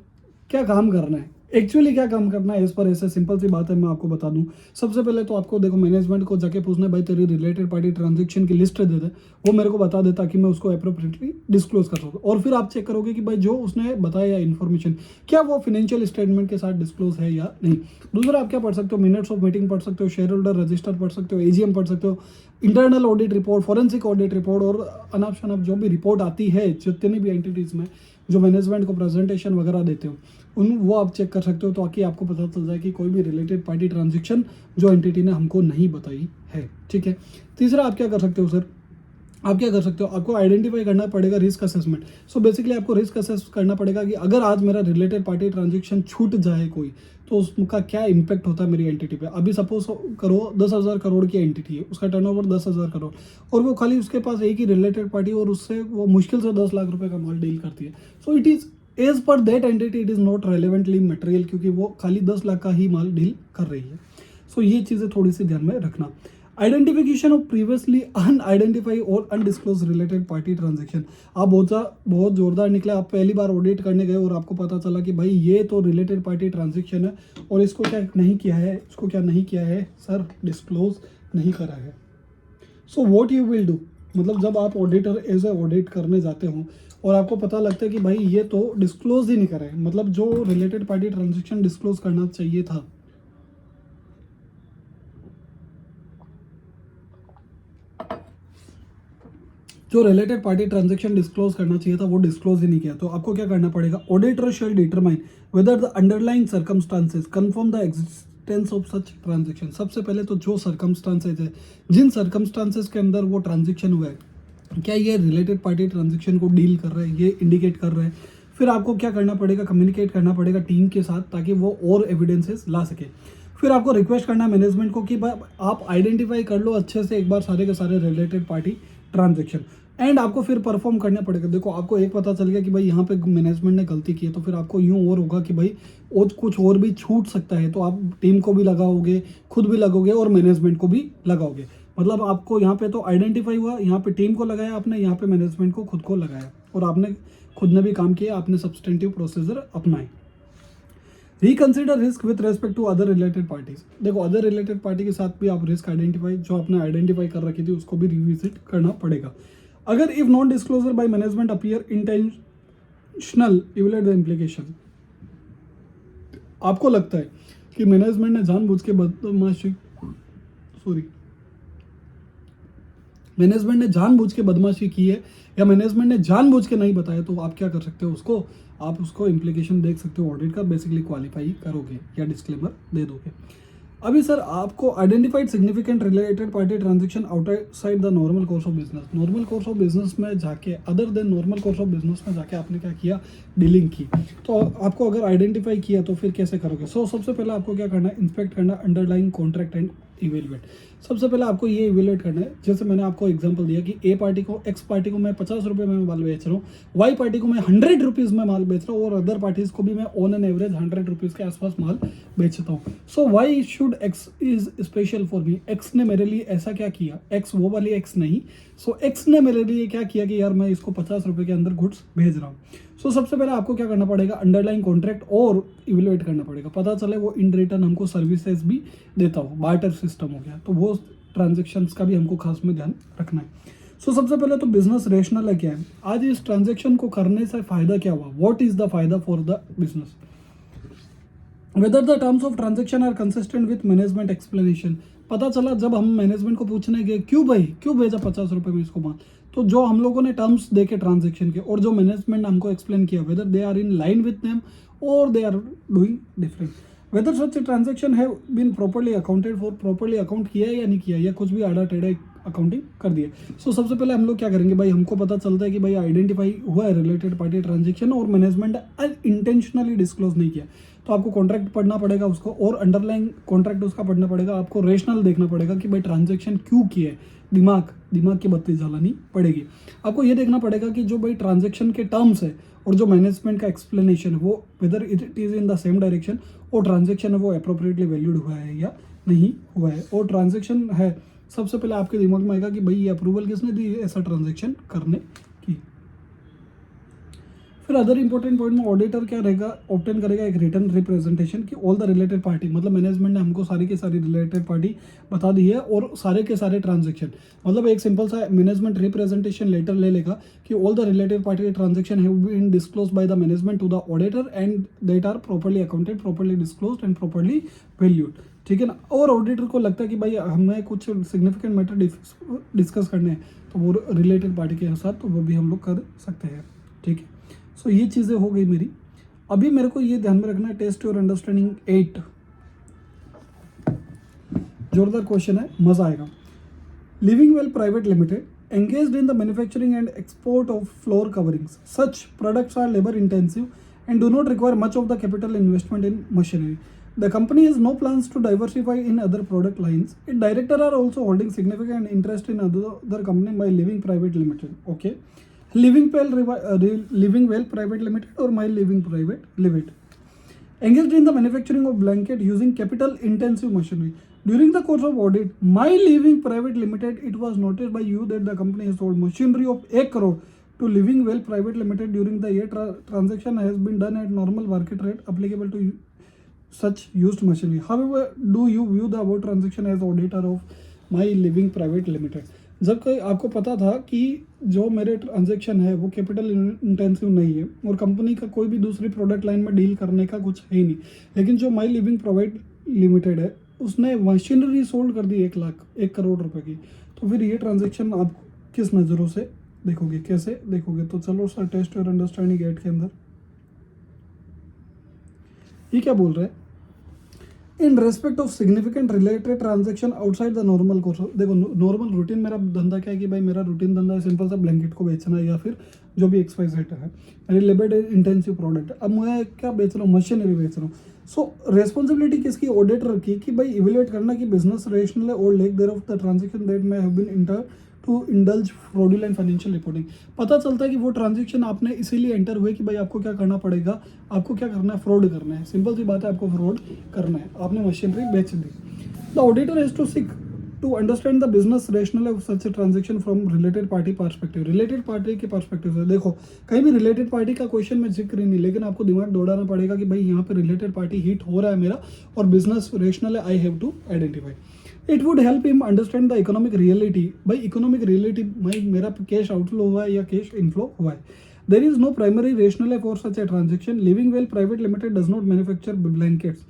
क्या काम करना है, एक्चुअली क्या काम करना है, इस पर ऐसे सिंपल सी बात है, मैं आपको बता दूं। सबसे पहले तो आपको देखो मैनेजमेंट को जाके पूछना है भाई तेरी रिलेटेड पार्टी ट्रांजेक्शन की लिस्ट दे दे, वो मेरे को बता दे ताकि मैं उसको अप्रोप्रिएटली डिस्क्लोज कर सकूँ, और फिर आप चेक करोगे कि भाई जो उसने बताया इन्फॉर्मेशन क्या वो फाइनेंशियल स्टेटमेंट के साथ डिस्क्लोज है या नहीं। दूसरा आप क्या पढ़ सकते हो, मिनट्स ऑफ मीटिंग पढ़ सकते हो, शेयर होल्डर रजिस्टर पढ़ सकते हो, AGM पढ़ सकते हो, internal audit report, forensic audit report, और अनाप शनाप जो भी रिपोर्ट आती है जितनी भी एंटिटीज़ में जो मैनेजमेंट को प्रेजेंटेशन वगैरह देते हो वो आप चेक कर सकते हो, ताकि आपको पता चल जाए कि कोई भी रिलेटेड पार्टी ट्रांजेक्शन जो एंटिटी ने हमको नहीं बताई है, ठीक है। तीसरा आप क्या कर सकते हो सर, आप क्या कर सकते हो, आपको आइडेंटिफाई करना पड़ेगा रिस्क असेसमेंट। सो बेसिकली आपको रिस्क असेस करना पड़ेगा कि अगर आज मेरा रिलेटेड पार्टी ट्रांजेक्शन छूट जाए कोई, तो उसका क्या इम्पैक्ट होता है मेरी एंटिटी पे। अभी सपोज करो 10,000 करोड़ की एंटिटी है, उसका टर्नओवर 10,000 करोड़, और वो खाली उसके पास एक ही रिलेटेड पार्टी और उससे वो मुश्किल से 10 लाख रुपए का माल डील करती है। So it is as per that entity it is not relevantly material, क्योंकि वो खाली 10 लाख का ही माल डील कर रही है। सो ये चीज़ें थोड़ी सी ध्यान में रखना। आइडेंटिफिकेशन ऑफ प्रीवियसली अनआइडेंटिफाई और अनडिस्क्लोज रिलेटेड पार्टी ट्रांजेक्शन। आप बहुत जोरदार निकले, आप पहली बार ऑडिट करने गए और आपको पता चला कि भाई ये तो रिलेटेड पार्टी ट्रांजेक्शन है और इसको क्या नहीं किया है सर, डिस्क्लोज नहीं करा है। So what you will do, मतलब जब आप ऑडिटर एज ए ऑडिट करने जाते हो और आपको पता लगता है कि भाई ये तो डिस्क्लोज ही नहीं करे, मतलब जो रिलेटेड पार्टी ट्रांजेक्शन डिस्क्लोज करना चाहिए था, जो रिलेटेड पार्टी ट्रांजेक्शन डिस्क्लोज करना चाहिए था वो डिस्क्लोज ही नहीं किया, तो आपको क्या करना पड़ेगा, auditor shall determine whether the underlying circumstances confirm the existence of such transaction. सबसे पहले तो जो सर्कमस्टांसेस है, जिन सर्कमस्टांसेस के अंदर वो ट्रांजेक्शन हुआ है, क्या ये रिलेटेड पार्टी ट्रांजेक्शन को डील कर रहे हैं, ये इंडिकेट कर रहे हैं। फिर आपको क्या करना पड़ेगा, कम्युनिकेट करना पड़ेगा टीम के साथ ताकि वो और एविडेंसेस ला सके। फिर आपको रिक्वेस्ट करना है मैनेजमेंट को कि भाई आप आइडेंटिफाई कर लो अच्छे से एक बार सारे के सारे रिलेटेड पार्टी ट्रांजेक्शन, एंड आपको फिर परफॉर्म करना पड़ेगा। देखो आपको एक पता चल गया कि भाई यहाँ पे मैनेजमेंट ने गलती की है, तो फिर आपको यूँ और होगा कि भाई और कुछ और भी छूट सकता है, तो आप टीम को भी लगाओगे, खुद भी लगोगे और मैनेजमेंट को भी लगाओगे। मतलब आपको यहाँ पे तो आइडेंटिफाई हुआ, यहाँ पे टीम को लगाया आपने, यहाँ पे मैनेजमेंट को खुद को लगाया, और आपने खुद ने भी काम किया, आपने सब्सटेंटिव प्रोसीजर अपनाए। Reconsider risk with respect to other related parties. देखो अदर रिलेटेड पार्टी के साथ भी आप रिस्क आइडेंटिफाई जो आपने आइडेंटिफाई कर रखी थी उसको भी रिविजिट करना पड़ेगा। अगर if non disclosure by management appear intentional evaluate the implication. आपको लगता है कि मैनेजमेंट ने जानबूझ के बदमाशी की है, या मैनेजमेंट ने जानबूझ के नहीं बताया, तो आप क्या कर सकते हो उसको, आप उसको इम्प्लीकेशन देख सकते हो ऑडिट का, बेसिकली क्वालिफाई करोगे या डिस्क्लेमर दे दोगे। अभी सर आपको identified significant related party transaction outside the normal course of business. Normal course of business में जाके, other than normal course of business में जाके आपने क्या किया, डीलिंग की। तो आपको अगर आइडेंटिफाई किया तो फिर कैसे करोगे। सबसे पहले आपको क्या करना है, इंस्पेक्ट करना अंडरलाइंग कॉन्ट्रैक्ट एंड इवेल्युएट। सबसे पहले आपको ये इवेल्युएट करना है, जैसे मैंने आपको एग्जांपल दिया कि ए पार्टी को, एक्स पार्टी को मैं 50 रुपये में माल बेच रहा हूँ, वाई पार्टी को मैं 100 रुपीज़ में माल बेच रहा हूँ, और अदर पार्टीज को भी मैं ऑन एन एवरेज 100 रुपीज़ के आसपास माल बेचता हूँ। So why should X is special for me. X ने मेरे लिए ऐसा क्या किया, एक्स वो वाली एक्स नहीं, सो एक्स ने मेरे लिए क्या किया कि यार मैं इसको 50 रुपये के अंदर गुड्स भेज रहा हूँ। सो सबसे पहले आपको क्या करना पड़ेगा, अंडरलाइन कॉन्ट्रैक्ट और इवेल्युएट करना पड़ेगा। पता चले वो इन रिटर्न हमको सर्विसेज भी देता हो, बार्टर सिस्टम हो गया, तो वो ट्रांजेक्शन्स का भी हमको खास में ध्यान रखना है। सो सबसे पहले तो बिजनेस रेशनल है क्या है, आज इस ट्रांजेक्शन को करने से फायदा क्या हुआ, व्हाट इज द फायदा for the business, whether the terms of transaction are consistent with management explanation. पता चला जब हम मैनेजमेंट को पूछने गए क्यों भाई क्यों भेजा 50 रुपये में इसको माल, तो जो हम लोगों ने टर्म्स देखे ट्रांजेक्शन के और जो मैनेजमेंट ने हमको एक्सप्लेन किया, whether they are in line with them और they are doing different, whether such transaction have been properly accounted for, properly account किया है या नहीं किया, या कुछ भी आड़ा टेढ़ा अकाउंटिंग कर दिया। सो सबसे पहले हम लोग क्या करेंगे भाई, हमको पता चलता है कि भाई आइडेंटिफाई हुआ है रिलेटेड पार्टी ट्रांजेक्शन और मैनेजमेंट इंटेंशनली डिस्क्लोज नहीं किया, तो आपको कॉन्ट्रैक्ट पढ़ना पड़ेगा उसको, और अंडरलाइन कॉन्ट्रैक्ट उसका पढ़ना पड़ेगा। आपको रेशनल देखना पड़ेगा कि भाई ट्रांजेक्शन क्यों किया है, दिमाग की बत्ती जलानी पड़ेगी। आपको ये देखना पड़ेगा कि जो भाई ट्रांजेक्शन के टर्म्स है और जो मैनेजमेंट का एक्सप्लेनेशन है वो whether it is in the same direction, और ट्रांजेक्शन है वो अप्रोप्रिएटली वैल्यूड हुआ है या नहीं हुआ है। और ट्रांजेक्शन है, सबसे पहले आपके दिमाग में आएगा कि भाई ये अप्रूवल किसने दी ऐसा ट्रांजेक्शन करने की। फिर अदर इंपॉर्टेंट पॉइंट में ऑडिटर क्या रहेगा, ऑब्टेन करेगा एक रिटर्न रिप्रेजेंटेशन की ऑल द रिलेटेड पार्टी, मतलब मैनेजमेंट ने हमको सारी की सारी रिलेटेड पार्टी बता दी है और सारे के सारे ट्रांजेक्शन, मतलब एक सिंपल सा मैनेजमेंट रिप्रेजेंटेशन लेटर ले लेगा कि all the related party transaction have been disclose by the management to the auditor and that are properly accounted, properly disclosed and properly valued, ठीक है ना। और ऑडिटर को लगता है कि भाई हमें कुछ सिग्निफिकेंट मैटर डिस्कस करने हैं तो वो रिलेटेड पार्टी के साथ, तो वो भी हम लोग कर सकते हैं, ठीक है। सो ये चीज़ें हो गई मेरी। अभी मेरे को ये ध्यान में रखना है, टेस्ट योर अंडरस्टैंडिंग 8 जोरदार क्वेश्चन है, मजा आएगा। Living well private limited engaged in the manufacturing and export of floor coverings. Such products are labor intensive and do not require much of the capital investment in machinery. The company has no plans to diversify in other product lines. Its directors are also holding significant interest in other company by Living Private Limited. Okay. Living Well Private Limited or My Living Private Limited. Engaged in the manufacturing of blanket using capital intensive machinery. During the course of audit, My Living Private Limited, it was noticed by you that the company has sold machinery of 1 crore to Living Well Private Limited during the year. Transaction has been done at normal market rate applicable to such used machinery. However, do you view the above transaction as auditor of My Living Private Limited? जब कोई आपको पता था कि जो मेरे transaction है वो कैपिटल इंटेंसिव नहीं है और कंपनी का कोई भी दूसरी प्रोडक्ट लाइन में डील करने का कुछ है ही नहीं, लेकिन जो माई लिविंग प्राइवेट लिमिटेड है उसने मशीनरी सोल्ड कर दी 1 करोड़ रुपए की, तो फिर ये ट्रांजैक्शन आप किस नज़रों से देखोगे, कैसे देखोगे। तो चलो सर टेस्ट और अंडरस्टैंडिंग 8 के अंदर ये क्या बोल रहा है, इन respect of significant related transaction outside the normal course. देखो नॉर्मल रूटीन मेरा धंधा क्या है कि भाई मेरा रूटीन धंधा है सिंपल सा ब्लैंकेट को बेचना या फिर जो भी XYZ है, मेरी लेबर इंटेंसिव प्रोडक्ट। अब मैं क्या बेच रहा हूँ, मशीनरी बेच रहा हूँ। सो रेस्पॉन्सिबिलिटी किसकी, ऑडिटर की, कि भाई इवेल्युएट करना कि बिजनेस रेशनल है और lack thereof the transaction that may have been enter to indulge fraudulent financial reporting. पता चलता है कि वो ट्रांजेक्शन आपने इसीलिए एंटर हुए कि भाई आपको क्या करना पड़ेगा, आपको क्या करना है, फ्रॉड करना है। सिंपल सी बात है, आपको फ्रॉड करना है, आपने मशीनरी बेच दी। The auditor has to seek to understand the business rational of such a transaction from related party perspective. Related party के पर्सपेक्टिव से देखो, कहीं भी रिलेटेड पार्टी का क्वेश्चन में जिक्र ही नहीं, लेकिन आपको दिमाग दौड़ाना पड़ेगा कि भाई यहाँ पे रिलेटेड पार्टी हिट हो रहा है मेरा और बिजनेस रेशनल है, I have to identify. It would help him understand the economic reality. भाई इकोनॉमिक रियलिटी, भाई मेरा कैश आउटफ्लो हुआ है या कैश इनफ्लो हुआ है। There is no primary rational for such a transaction. Living well private limited does not manufacture blankets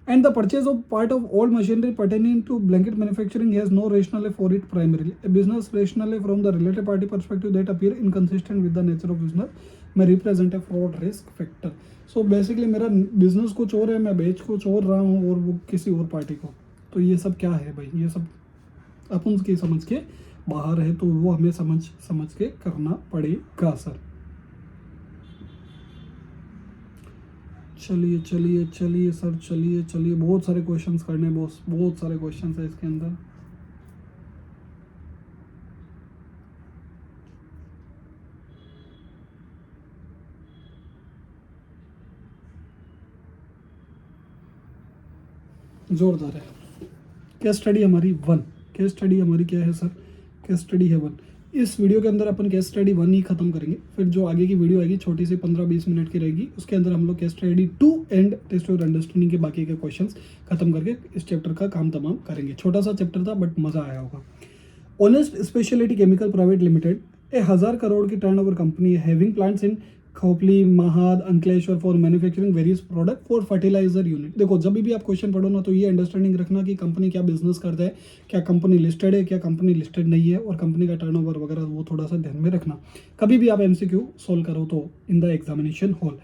and the purchase of part of all machinery pertaining to blanket manufacturing has no rationale for it primarily. A business rationale from the related party perspective that appear inconsistent with the nature of business may represent a fraud risk factor. So basically मेरा business कुछ और है, मैं बेच कुछ और रहा हूँ और वो किसी और पार्टी को। तो ये सब क्या है भाई, ये सब अपन की समझ के बाहर है, तो वो हमें समझ के करना पड़ेगा सर। चलिए चलिए चलिए सर, चलिए चलिए, बहुत सारे क्वेश्चंस करने, बहुत सारे क्वेश्चंस है इसके अंदर। जोरदार है। केस स्टडी हमारी 1, केस स्टडी हमारी क्या है सर, केस स्टडी है 1। इस वीडियो के अंदर अपन केस स्टडी 1 ही खत्म करेंगे, फिर जो आगे की वीडियो आएगी छोटी सी 15-20 मिनट की रहेगी, उसके अंदर हम लोग केस स्टडी 2 एंड टेस्ट और अंडरस्टैंडिंग के बाकी के क्वेश्चंस खत्म करके इस चैप्टर का काम तमाम करेंगे। छोटा सा चैप्टर था बट मजा आया होगा। Honest speciality chemical private limited a 1000 crore की टर्नओवर कंपनी है, having plants in Khopoli, Mahad, Ankleshwar for manufacturing various product for fertiliser unit. देखो जब भी आप क्वेश्चन पढ़ो ना, तो ये अंडरस्टैंडिंग रखना कि कंपनी क्या बिजनेस करता है, क्या कंपनी लिस्टेड है, क्या कंपनी लिस्टेड नहीं है, और कंपनी का टर्नओवर वगैरह वो थोड़ा सा ध्यान में रखना कभी भी आप MCQ सोल्व करो तो in the examination hall.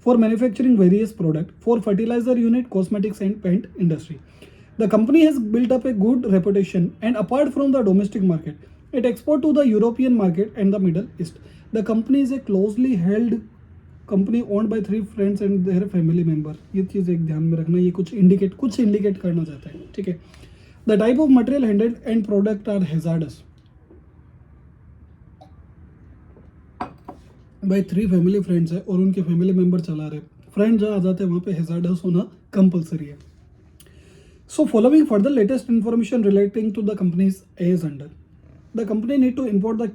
For manufacturing various product for fertiliser unit, cosmetics and paint industry. The company has built up a good reputation and apart from the domestic market, it export to the European market and the Middle East. The company is a closely held company owned by 3 friends and their family member. ये चीज़ एक ध्यान में रखना, ये कुछ indicate करना चाहता है, ठीक है। The type of material handled and product are hazardous. भाई 3 फैमिली फ्रेंड्स है और उनके फैमिली मेंबर चला रहे, फ्रेंड जहाँ आ जाते हैं वहाँ पे हैजार्डस होना कंपलसरी है। So following further latest information relating to the companies as under. The company need to import the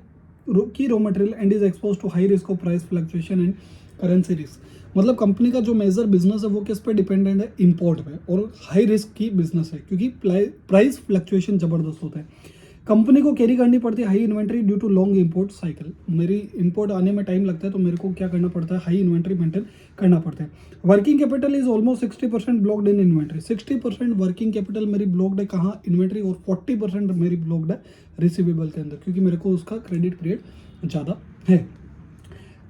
key raw material and is exposed to high risk of price fluctuation and currency risk. मतलब company का जो major business है वो किस पे dependent है, import पे, और हाई रिस्क की बिजनेस है क्योंकि प्राइस फ्लक्चुएशन जबरदस्त होता है। कंपनी को कैरी करनी पड़ती है high inventory due to long import cycle. मेरी इंपोर्ट आने में टाइम लगता है तो मेरे को क्या करना पड़ता है, हाई इन्वेंट्री मेंटेन करना पड़ता है। Working capital is almost 60% blocked in inventory. 60% working capital मेरी ब्लॉक्ड है कहाँ, इन्वेंट्री, और 40% मेरी ब्लॉक्ड है रिसीवेबल के अंदर, क्योंकि मेरे को उसका क्रेडिट पीरियड ज़्यादा है।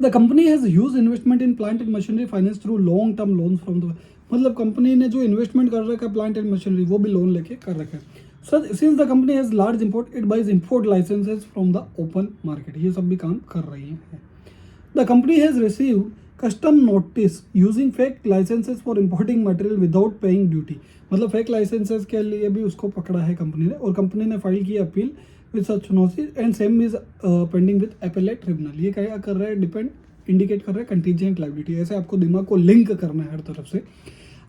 The company has huge investment in plant and machinery finance through long term loan from the, मतलब कंपनी ने जो इन्वेस्टमेंट कर रखा है प्लांट एंड मशीनरी वो भी लोन लेके कर रखा है। So since the company has large import, it buys import licenses from the open market. ये सब भी काम कर रही है। The company has received custom notice using fake licenses for importing material without paying duty. मतलब fake licenses के लिए भी उसको पकड़ा है कंपनी ने, और कंपनी ने फाइल की appeal with such notice and same is pending with appellate tribunal. ये क्या कर रहा है, डिपेंड इंडिकेट कर रहा है कंटीजेंट लायबिलिटी। ऐसे आपको दिमाग को लिंक करना है हर तरफ से।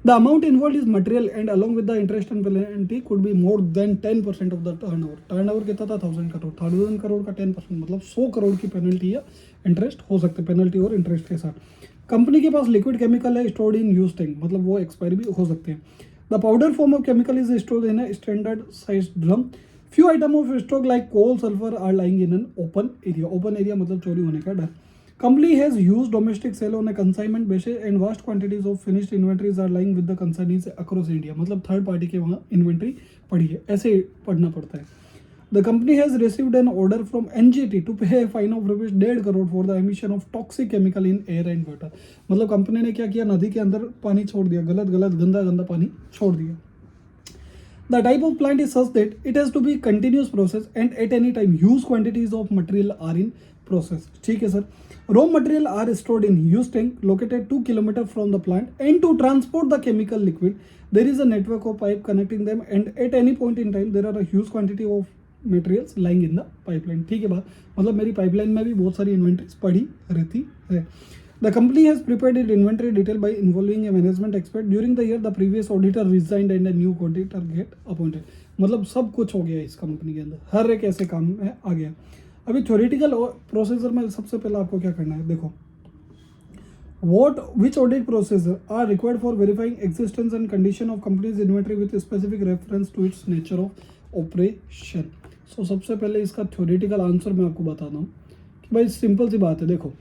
The amount involved is material and along with the interest and penalty could be more than 10% of the turnover. Turnover कितना था, 1000 करोड़, 1000 करोड़ का 10% मतलब 100 करोड़ की पेनल्टी या इंटरेस्ट हो सकते हैं, पेनल्टी और इंटरेस्ट के साथ। कंपनी के पास लिक्विड केमिकल है स्टोर्ड इन यूज टैंक, मतलब वो एक्सपायरी भी हो सकते हैं। The powder form of chemical is stored in a standard size drum. Few item of stock like coal, sulphur are lying in an open area. Open area मतलब चोरी होने का डर। Company has used domestic sale on a consignment basis and vast quantities of finished inventories are lying with the consignees across India. मतलब third party के वहाँ inventory पड़ी है, ऐसे पढ़ना पड़ता है। The company has received an order from NGT to pay fine of rupees 1.5 crore for the emission of toxic chemical in air and water. मतलब कंपनी ने क्या किया, नदी के अंदर पानी छोड़ दिया, गलत गंदा पानी छोड़ दिया। The type of plant is such that it has to be continuous process and at any time huge quantities of material are in process। ठीक है sir. Raw material are stored in huge tank located 2 km from the plant and to transport the chemical liquid there is a network of pipe connecting them and at any point in time there are a huge quantity of materials lying in the pipeline। ठीक है बात, मतलब मेरी pipeline में भी बहुत सारी inventories पड़ी रहती है। The company has prepared its inventory detail by involving a management expert. During the year, the previous auditor resigned and a new auditor get appointed। मतलब सब कुछ हो गया इस कंपनी के अंदर, हर एक ऐसे काम में आ गया। अभी थ्योरेटिकल प्रोसीजर में सबसे पहले आपको क्या करना है, देखो which audit procedure are required for verifying existence and condition of company's inventory with specific reference to its nature of operation। So सबसे पहले इसका थ्योरेटिकल आंसर मैं आपको बताता हूँ कि भाई सिंपल सी बात है। देखो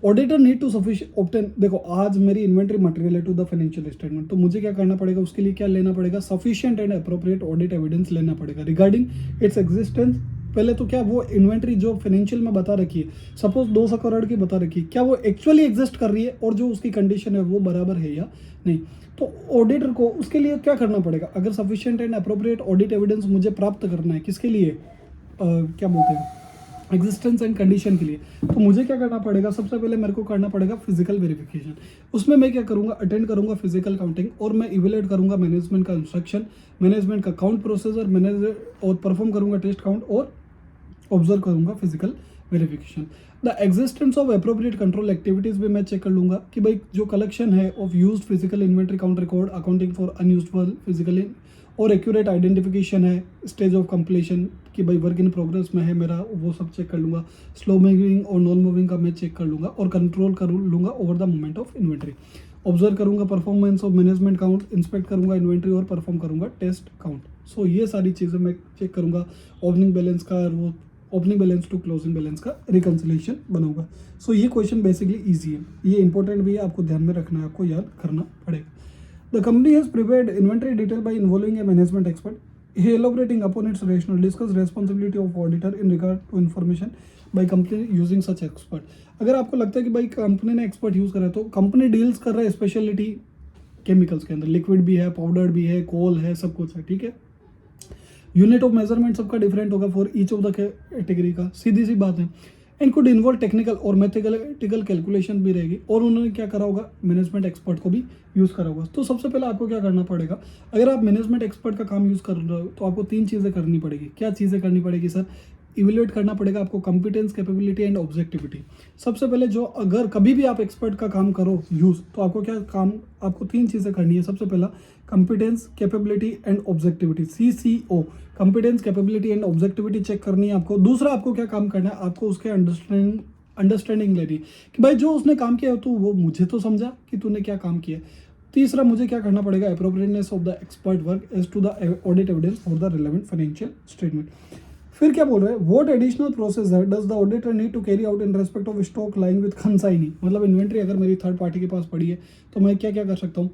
auditor need to sufficient obtain, देखो आज मेरी inventory material to the financial statement, तो मुझे क्या करना पड़ेगा, उसके लिए क्या लेना पड़ेगा, sufficient and appropriate audit evidence लेना पड़ेगा रिगार्डिंग इट्स एग्जिस्टेंस। पहले तो क्या वो इन्वेंट्री जो फाइनेंशियल में बता रखी है, सपोज 200 करोड़ की बता रखी है, क्या वो एक्चुअली एग्जिस्ट कर रही है और जो उसकी कंडीशन है वो बराबर है या नहीं। तो ऑडिटर को उसके लिए क्या करना पड़ेगा, अगर sufficient and appropriate audit evidence मुझे प्राप्त करना है, किसके लिए, क्या बोलते हैं, एग्जिस्टेंस एंड कंडीशन के लिए, तो मुझे क्या करना पड़ेगा, सबसे पहले मेरे को करना पड़ेगा फिजिकल वेरिफिकेशन। उसमें मैं क्या करूंगा, अटेंड करूंगा फिजिकल काउंटिंग और मैं इवेलुएट करूंगा मैनेजमेंट का इंस्ट्रक्शन, मैनेजमेंट का काउंट प्रोसीजर, मैनेजर और परफॉर्म करूंगा टेस्ट काउंट और ऑब्जर्व करूंगा physical verification. The existence of appropriate control activities भी मैं चेक कर लूंगा कि भाई जो कलेक्शन है of used physical inventory count record accounting for unused physically और एक्यूरेट आइडेंटिफिकेशन है, स्टेज ऑफ कंप्लीशन कि भाई वर्क इन प्रोग्रेस में है मेरा, वो सब चेक कर लूंगा। स्लो मूविंग और नॉन मूविंग का मैं चेक कर लूंगा और कंट्रोल कर लूंगा over the movement of inventory. Observe करूंगा performance of management count, inspect करूंगा इन्वेंट्री और परफॉर्म करूंगा टेस्ट काउंट। सो ये सारी चीज़ें मैं चेक करूंगा। ओपनिंग बैलेंस का वो opening balance to closing balance का रिकन्सिलेशन बनाऊंगा। सो ये क्वेश्चन बेसिकली ईजी है, ये इंपॉर्टेंट भी है, आपको ध्यान में रखना है, आपको याद करना पड़ेगा। The company has prepared inventory detail by involving a management expert. He elaborating upon its rationale, discuss responsibility of auditor in regard to information by company using such expert। अगर आपको लगता है कि भाई कंपनी ने एक्सपर्ट यूज करा है, तो कंपनी डील्स कर रहा है स्पेशलिटी केमिकल्स के अंदर, लिक्विड भी है, पाउडर भी है, कोल है, सब कुछ है, ठीक है। यूनिट ऑफ मेजरमेंट सबका डिफरेंट होगा for each of the category का, सीधी सी बात है। एंड कुड इन्वॉल्व टेक्निकल और मैथमेटिकल कैलकुलेशन भी रहेगी और उन्होंने क्या करा होगा, मैनेजमेंट एक्सपर्ट को भी यूज़ करा होगा। तो सबसे पहले आपको क्या करना पड़ेगा, अगर आप मैनेजमेंट एक्सपर्ट का काम यूज़ कर रहे हो तो आपको 3 चीज़ें करनी पड़ेगी। क्या चीज़ें करनी पड़ेगी सर, इवेल्युएट करना पड़ेगा आपको कॉम्पिटेंस, कैपेबिलिटी एंड ऑब्जेक्टिविटी। सबसे पहले जो अगर कभी भी आप एक्सपर्ट का काम करो यूज़, तो आपको क्या काम, आपको 3 चीज़ें करनी है। सबसे पहला competence, capability and objectivity, CCO, competence, capability and objectivity check करनी है आपको। दूसरा आपको क्या काम करना है, आपको उसके अंडरस्टैंडिंग लेनी कि भाई जो उसने काम किया तो वो मुझे तो समझा कि तूने क्या काम किया। तीसरा मुझे क्या करना पड़ेगा, appropriateness of the expert work as to the audit evidence for the relevant financial statement. फिर क्या बोल रहे हैं, what additional procedure does the auditor need to carry out in respect of stock lying with consignee. मतलब inventory अगर मेरी third party के पास पड़ी है तो मैं क्या क्या कर सकता हूँ।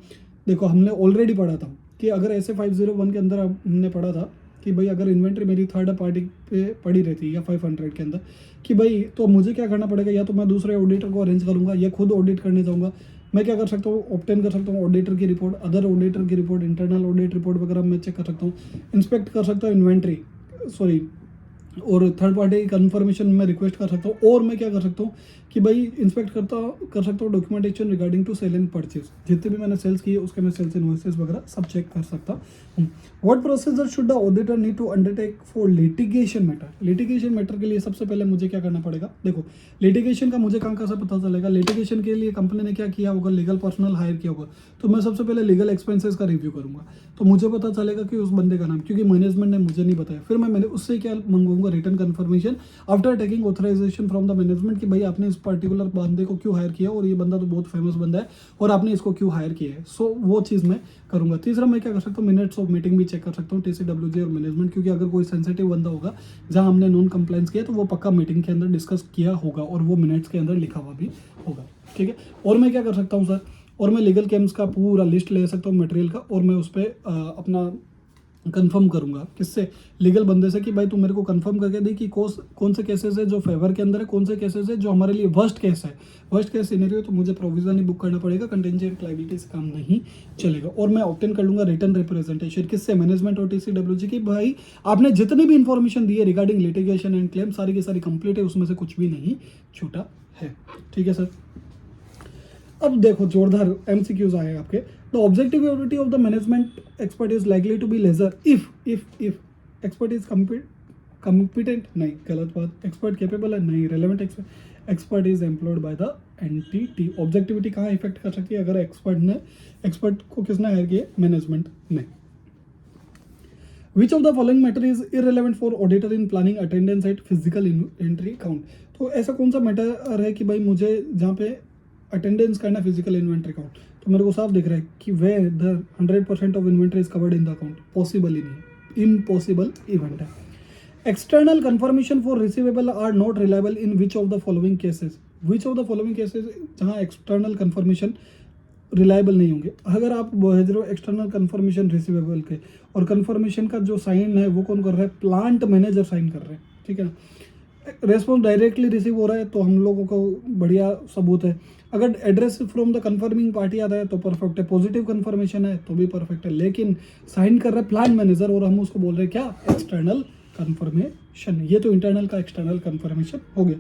देखो हमने ऑलरेडी पढ़ा था कि अगर ऐसे 501 के अंदर हमने पढ़ा था कि भाई अगर इन्वेंट्री मेरी थर्ड पार्टी पे पड़ी रहती है या 500 के अंदर कि भाई, तो मुझे क्या करना पड़ेगा, या तो मैं दूसरे ऑडिटर को अरेंज करूंगा या खुद ऑडिट करने जाऊंगा। मैं क्या कर सकता हूँ, ऑब्टेन कर सकता हूँ ऑडिटर की रिपोर्ट, अदर ऑडिटर की रिपोर्ट, इंटरनल ऑडिट रिपोर्ट वगैरह मैं चेक कर सकता हूँ, इंस्पेक्ट कर सकता हूँ इन्वेंट्री, सॉरी, और थर्ड पार्टी कंफर्मेशन में रिक्वेस्ट कर सकता हूँ। और मैं क्या कर सकता हूँ कि भाई इंस्पेक्ट कर सकता हूँ documentation regarding to sale and purchase, जितने भी मैंने सेल्स किए उसके मैं सेल्स इनवॉइसेस वगैरह सब चेक कर सकता हूँ। What procedure should the auditor need to undertake for litigation matter. Litigation matter के लिए सबसे पहले मुझे क्या करना पड़ेगा, देखो लिटिगेशन का मुझे कहाँ से पता चलेगा, लिटिगेशन के लिए कंपनी ने क्या किया होगा, लीगल पर्सनल हायर किया होगा, तो मैं सबसे पहले लीगल एक्सपेंसेस का रिव्यू करूंगा, तो मुझे पता चलेगा कि उस बंदे का नाम, क्योंकि मैनेजमेंट ने मुझे नहीं बताया। फिर मैंने उससे क्या मंगवाऊंगा, return confirmation after taking authorisation from the management कि भाई आपने इस पर्टिकुलर बंदे को क्यों हायर किया और ये बंदा तो बहुत फेमस बंदा है और आपने इसको क्यों हायर किया है। सो वो चीज़ मैं करूंगा। तीसरा मैं क्या कर सकता हूँ, मिनट्स ऑफ मीटिंग भी चेक कर सकता हूँ, TCWJ और मैनेजमेंट, क्योंकि अगर कोई सेंसिटिव बंदा होगा जहाँ हमने नॉन कंप्लाइंस किया तो वो पक्का मीटिंग के अंदर डिस्कस किया होगा और वो मिनट्स के अंदर लिखा हुआ भी होगा, ठीक है। और मैं क्या कर सकता हूँ सर, और मैं लीगल क्लेम्स का पूरा लिस्ट ले सकता हूँ मटेरियल का, और मैं उस पर अपना कंफर्म करूंगा किससे, लीगल बंदे से, कि भाई तू मेरे को कंफर्म करके दे कि कौन से केसेस है जो फेवर के अंदर है, कौन से केसेस है जो हमारे लिए वर्स्ट केस है। वर्स्ट केस सिनेरियो तो मुझे प्रोविजन ही बुक करना पड़ेगा, कंटेंजेंट लायबिलिटी से काम नहीं चलेगा। और मैं ऑब्टेन कर लूंगा रिटर्न रिप्रेजेंटेशन किससे, मैनेजमेंट और TCWG की, भाई आपने जितनी भी इंफॉर्मेशन दी है रिगार्डिंग लिटिगेशन एंड क्लेम सारी की सारी कंप्लीट है, उसमें से कुछ भी नहीं छूटा है। ठीक है सर। अब देखो जोरदार MCQs आए आपके। The objectivity of the management expert is likely to be lesser if expert is competent, नहीं गलत बात, एक्सपर्ट कैपेबल है, नहीं relevant, expert is employed by the entity. Objectivity कहाँ इफेक्ट कर सकती है, अगर एक्सपर्ट को किसने हायर किया, मैनेजमेंट ने। विच of the following matter is irrelevant for auditor in planning attendance eight physical entry count. तो ऐसा कौन सा मैटर है कि भाई मुझे जहाँ पे अटेंडेंस करना फिजिकल इन्वेंट्री काउंट, तो मेरे को साफ दिख रहा है कि वे the 100% of inventory is covered in the account, possible ही नहीं, इम्पॉसिबल इवेंट है। External confirmation for receivable are not reliable in which of the following cases, which of the following cases जहाँ एक्सटर्नल कंफर्मेशन रिलायबल नहीं होंगे। अगर आप भेज रहे हो एक्सटर्नल कंफर्मेशन रिसीवेबल के, और कंफर्मेशन का जो साइन है वो कौन कर रहा है, प्लांट मैनेजर साइन कर रहे हैं, ठीक है ना, रेस्पॉन्स डायरेक्टली रिसीव हो रहा है तो हम लोगों को बढ़िया सबूत है। अगर address from the confirming party आता है तो परफेक्ट है, पॉजिटिव कंफर्मेशन है तो भी परफेक्ट है, लेकिन साइन कर रहा है प्लान मैनेजर और हम उसको बोल रहे हैं क्या, एक्सटर्नल कंफर्मेशन। ये तो इंटरनल का एक्सटर्नल कंफर्मेशन हो गया।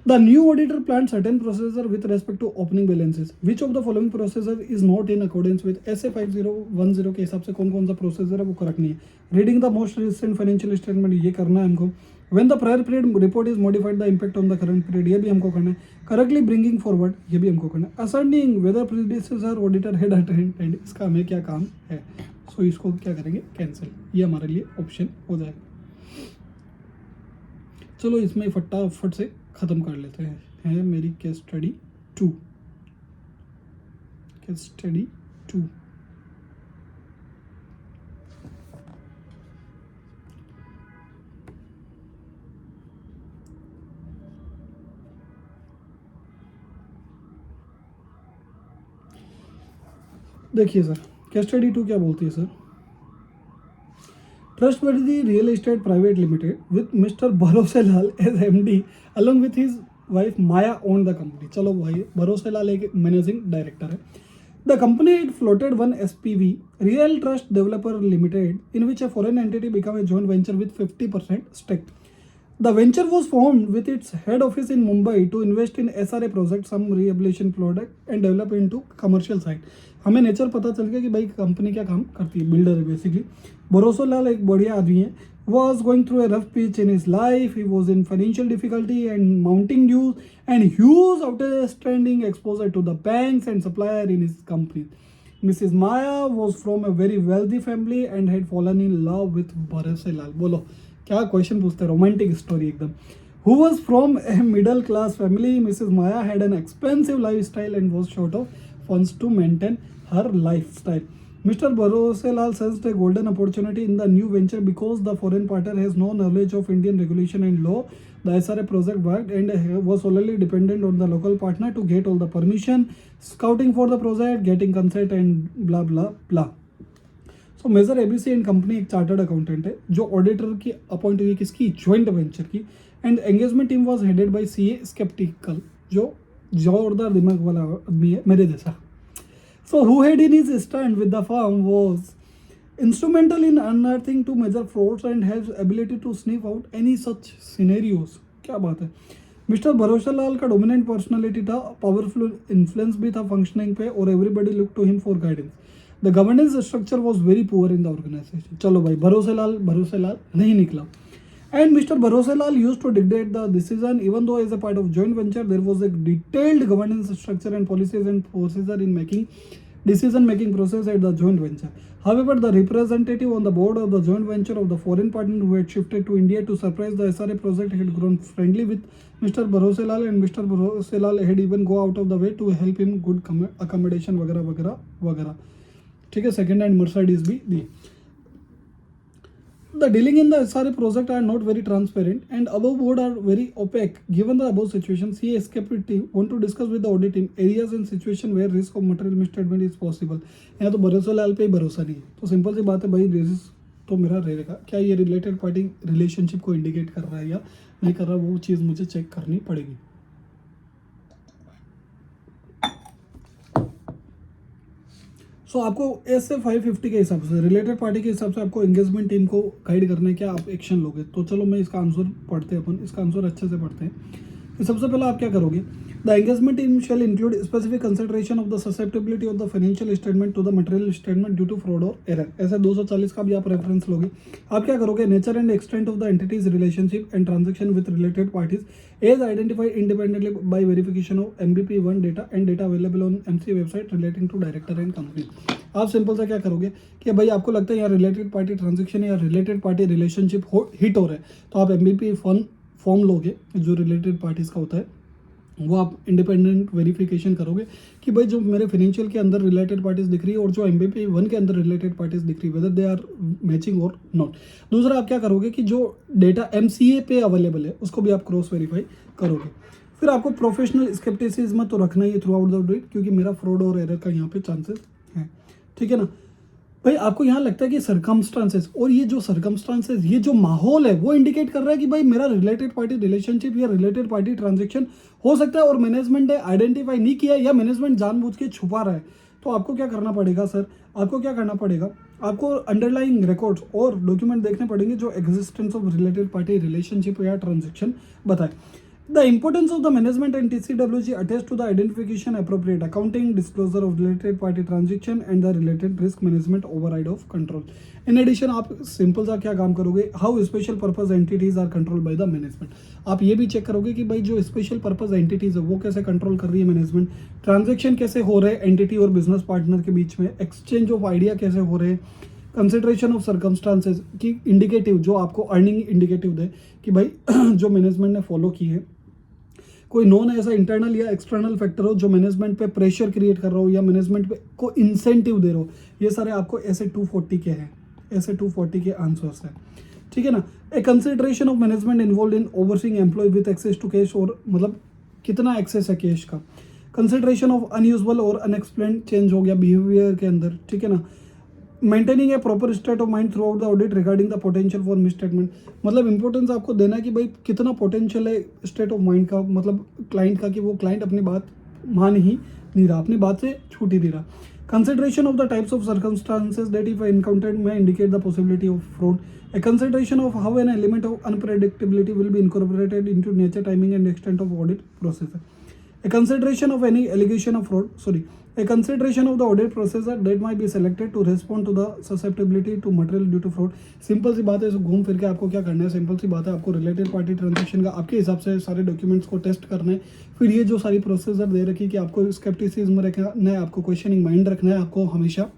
The new auditor plan certain procedure with respect to opening balances, which of the following procedure is not in accordance with SA 5010 के हिसाब से कौन सा प्रोसीजर है वो करेक्ट नहीं है। Reading the most recent financial statement, ये करना है हमको। When the prior period report is modified, the impact on the current period, ये भी हमको करना है। Correctly bringing forward, ये भी हमको करना है। Ascertaining whether predecessor auditor had attended, इसका हमें क्या काम है, सो इसको क्या करेंगे, कैंसिल, ये हमारे लिए ऑप्शन हो जाएगा। चलो इसमें फटाफट से खत्म कर लेते हैं। है मेरी केस स्टडी 2, केस स्टडी 2। देखिए सर, केस स्टडी 2 क्या बोलती है sir, trustworthy real estate private limited with mister Bharoselal as MD along with his wife Maya own the company. चलो भाई भरोसेलाल एक मैनेजिंग डायरेक्टर है। The company it floated one SPV real trust developer limited in which a foreign entity become a joint venture with 50% स्टेक। The venture was formed with its head office in Mumbai to invest in SRA project, some rehabilitation product and develop into commercial side। हमें nature पता चल गया कि भाई company क्या काम करती है, बिल्डर है बेसिकली। भरोसेलाल एक बढ़िया आदमी है। Was going through a rough pitch in his life. He was in financial difficulty and mounting dues and huge outstanding exposure to the banks and supplier in his company. Mrs. Maya was from a very wealthy family and had fallen in love with भरोसेलाल। बोलो क्या question पूछते हैं, romantic story एकदम। Who was from a middle class family, Mrs. Maya had an expensive lifestyle and was short of funds to maintain her lifestyle. Mr. Bharoselal sensed a golden opportunity in the new venture because the foreign partner has no knowledge of Indian regulation and law. The SRA project worked and was solely dependent on the local partner to get all the permission, scouting for the project, getting consent and blah blah blah. So major ABC and company एक chartered accountant है जो auditor की appoint हुई किसकी, joint venture की। And engagement team was headed by CA sceptical, जो जोरदार दिमाग वाला आदमी है मेरे जैसा। So who had in his stand with the firm was instrumental in unearthing two major frauds and has ability to sniff out any such scenarios. क्या बात है। मिस्टर भरोसेलाल का डोमिनेंट पर्सनालिटी था, पावरफुल इन्फ्लुएंस भी था फंक्शनिंग पे, और everybody look to him for guidance. The governance structure was very poor in the organisation. चलो भाई भरोसेलाल नहीं निकला। And mister Bharoselal use to dictate the decision even though as a part of joint venture there was a detailed governance structure and policies and procedure in making decision making process at the joint venture. However, the representative on the board of the joint venture of the foreign partner who had shifted to India to surprise the SRA project had grown friendly with Mr. Bharoselal and Mr. Bharoselal had even go out of the way to help him good accommodation वगैरह। ठीक है, second hand Mercedes भी दी। The dealing in the SRA project are not very transparent and above board are very opaque. Given the above situation, CA escape team want to discuss with the audit team areas and situation where risk of material misstatement is possible. यहाँ तो भरोसा लाल पे ही भरोसा नहीं है, तो simple सी बात है भाई, रिस्क तो मेरा रहेगा। क्या ये रिलेटेड पार्टी रिलेशनशिप को इंडिकेट कर रहा है या नहीं कर रहा, वो चीज़ मुझे चेक करनी पड़ेगी। सो आपको ऐसे 550 के हिसाब से रिलेटेड पार्टी के हिसाब से आपको एंगेजमेंट टीम को गाइड करना है, क्या आप एक्शन लोगे। तो चलो मैं इसका आंसर पढ़ते हैं, अपन इसका आंसर अच्छे से पढ़ते हैं। कि सबसे पहले आप क्या करोगे, the engagement team shall include specific consideration of the susceptibility of the financial statement to the material statement due to fraud और एरर। ऐसे 240 का भी आप रेफरेंस लोगे। आप क्या करोगे, nature and extent of the entities relationship and transaction with related parties as identified independently by verification of MBP1 data and data available on MC website relating to director and company. आप simple सा क्या करोगे कि भाई आपको लगता है यहाँ रिलेटेड पार्टी ट्रांजेक्शन या रिलेटेड पार्टी रिलेशनशिप हिट हो रहा है, तो आप MBP1 फॉर्म लोगे जो रिलेटेड पार्टीज का होता है, वो आप इंडिपेंडेंट वेरिफिकेशन करोगे कि भाई जो मेरे फाइनेंशियल के अंदर रिलेटेड पार्टीज दिख रही है और जो MBP1 के अंदर रिलेटेड पार्टीज दिख रही है, वेदर दे आर मैचिंग और नॉट। दूसरा आप क्या करोगे कि जो डेटा MCA पे अवेलेबल है उसको भी आप क्रॉस वेरीफाई करोगे। फिर आपको प्रोफेशनल स्केप्टिसिज्म तो रखना ही है थ्रू आउट द ऑडिट, क्योंकि मेरा फ्रॉड और एरर का यहाँ पे चांसेस है, ठीक है ना भाई। आपको यहाँ लगता है कि सरकमस्टांसेस, और ये जो सरकमस्टांसेस, ये जो माहौल है वो इंडिकेट कर रहा है कि भाई मेरा रिलेटेड पार्टी रिलेशनशिप या रिलेटेड पार्टी ट्रांजैक्शन हो सकता है और मैनेजमेंट ने आइडेंटिफाई नहीं किया या मैनेजमेंट जानबूझ के छुपा रहा है। तो आपको क्या करना पड़ेगा सर, आपको क्या करना पड़ेगा, आपको अंडरलाइंग रिकॉर्ड्स और डॉक्यूमेंट देखने पड़ेंगे जो existence of related party relationship या ट्रांजैक्शन बताए। The importance of the management and TCWG attest to the identification, appropriate accounting, disclosure of related party transaction and the related risk management override of control. In addition, आप simple सा क्या काम करोगे, how special purpose entities are controlled by the management. आप ये भी check करोगे कि भाई जो स्पेशल पर्पज एंटिटीज है वो कैसे कंट्रोल कर रही है मैनेजमेंट, ट्रांजेक्शन कैसे हो रहे हैं एंटिटी और बिजनेस पार्टनर के बीच में, एक्सचेंज ऑफ आइडिया कैसे हो रहे हैं, कंसिडरेशन ऑफ सर्कमस्टांसेस की इंडिकेटिव जो आपको अर्निंग इंडिकेटिव दे कि भाई जो मैनेजमेंट ने फॉलो की है, कोई नॉन ऐसा इंटरनल या एक्सटर्नल फैक्टर हो जो मैनेजमेंट पे प्रेशर क्रिएट कर रहा हो या मैनेजमेंट पे को इंसेंटिव दे रहा हो। ये सारे आपको ऐसे 240 के हैं, ऐसे 240 के आंसर्स हैं, ठीक है ना। A consideration of management involve in overseeing employ with access to cash, और मतलब कितना एक्सेस है कैश का। कंसिडरेशन ऑफ अनयूजुअल और अनएक्सप्लेन्ड चेंज हो गया बिहेवियर के अंदर, ठीक है ना। Maintaining a proper state of mind throughout the audit regarding the potential for misstatement, मतलब इंपॉर्टेंस आपको देना है कि भाई कितना पोटेंशियल है स्टेट ऑफ माइंड का, मतलब क्लाइंट का, कि वो क्लाइंट अपनी बात मान ही नहीं रहा, अपनी बात से छूट ही नहीं रहा। Consideration of the types of circumstances that if encountered may indicate the possibility of fraud. A consideration of how an element of unpredictability will be incorporated into nature, timing and extent of audit process. A consideration of any allegation of fraud, a consideration of the audit processor that might be selected to respond to the susceptibility to material due to fraud. Simple सी बात है, इसको घूम फिर के आपको क्या करना है, सिंपल सी बात है, आपको रिलेटेड पार्टी ट्रांजेक्शन का आपके हिसाब से सारे डॉक्यूमेंट्स को टेस्ट करना है। फिर ये जो सारी प्रोसेसर दे रखी है कि आपको स्केप्टिसिज्म रखना है, आपको क्वेश्चनिंग माइंड रखना है, आपको हमेशा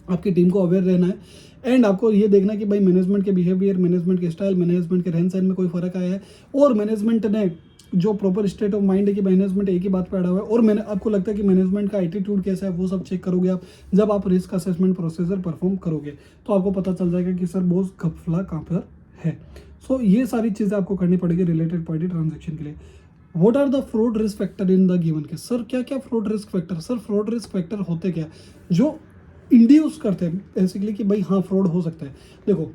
आपकी टीम को अवेयर रहना है, एंड आपको ये देखना है कि भाई मैनेजमेंट के बिहेवियर, मैनेजमेंट के स्टाइल, मैनेजमेंट के रहन सहन में कोई फर्क आया है, और मैनेजमेंट ने जो प्रॉपर स्टेट ऑफ माइंड है कि मैनेजमेंट एक ही बात पे अड़ा हुआ है, और मैंने आपको लगता है कि मैनेजमेंट का एटीट्यूड कैसा है, वो सब चेक करोगे आप जब आप रिस्क असेसमेंट प्रोसीजर परफॉर्म करोगे, तो आपको पता चल जाएगा कि सर बहुत घपला कहाँ पर है। सो ये सारी चीज़ें आपको करनी पड़ेगी रिलेटेड पार्टी ट्रांजेक्शन के लिए। What are the fraud risk factor in the given case, sir क्या क्या fraud risk factor, sir fraud risk factor होते क्या जो इंड्यूस करते हैं बेसिकली कि भाई हाँ फ्रॉड हो सकता है। देखो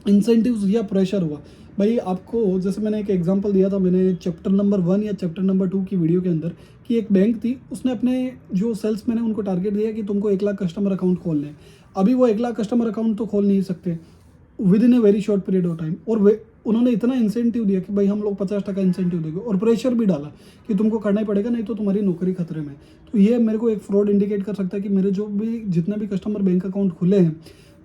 इंसेंटिव्स या प्रेशर हुआ, भाई आपको जैसे मैंने एक एग्जांपल दिया था, मैंने चैप्टर नंबर 1 या चैप्टर नंबर 2 की वीडियो के अंदर, कि एक बैंक थी, उसने अपने जो सेल्स मैंने उनको टारगेट दिया कि तुमको 1 लाख कस्टमर अकाउंट खोलने हैं। अभी वो 1 लाख कस्टमर अकाउंट तो खोल नहीं सकते with in a very short period of time, और उन्होंने इतना इंसेंटिव दिया कि भाई हम लोग 50% इंसेंटिव देंगे, और प्रेशर भी डाला कि तुमको करना ही पड़ेगा, नहीं तो तुम्हारी नौकरी खतरे में। तो ये मेरे को एक फ्रॉड इंडिकेट कर सकता है कि मेरे जो भी जितने भी कस्टमर बैंक अकाउंट खुले हैं,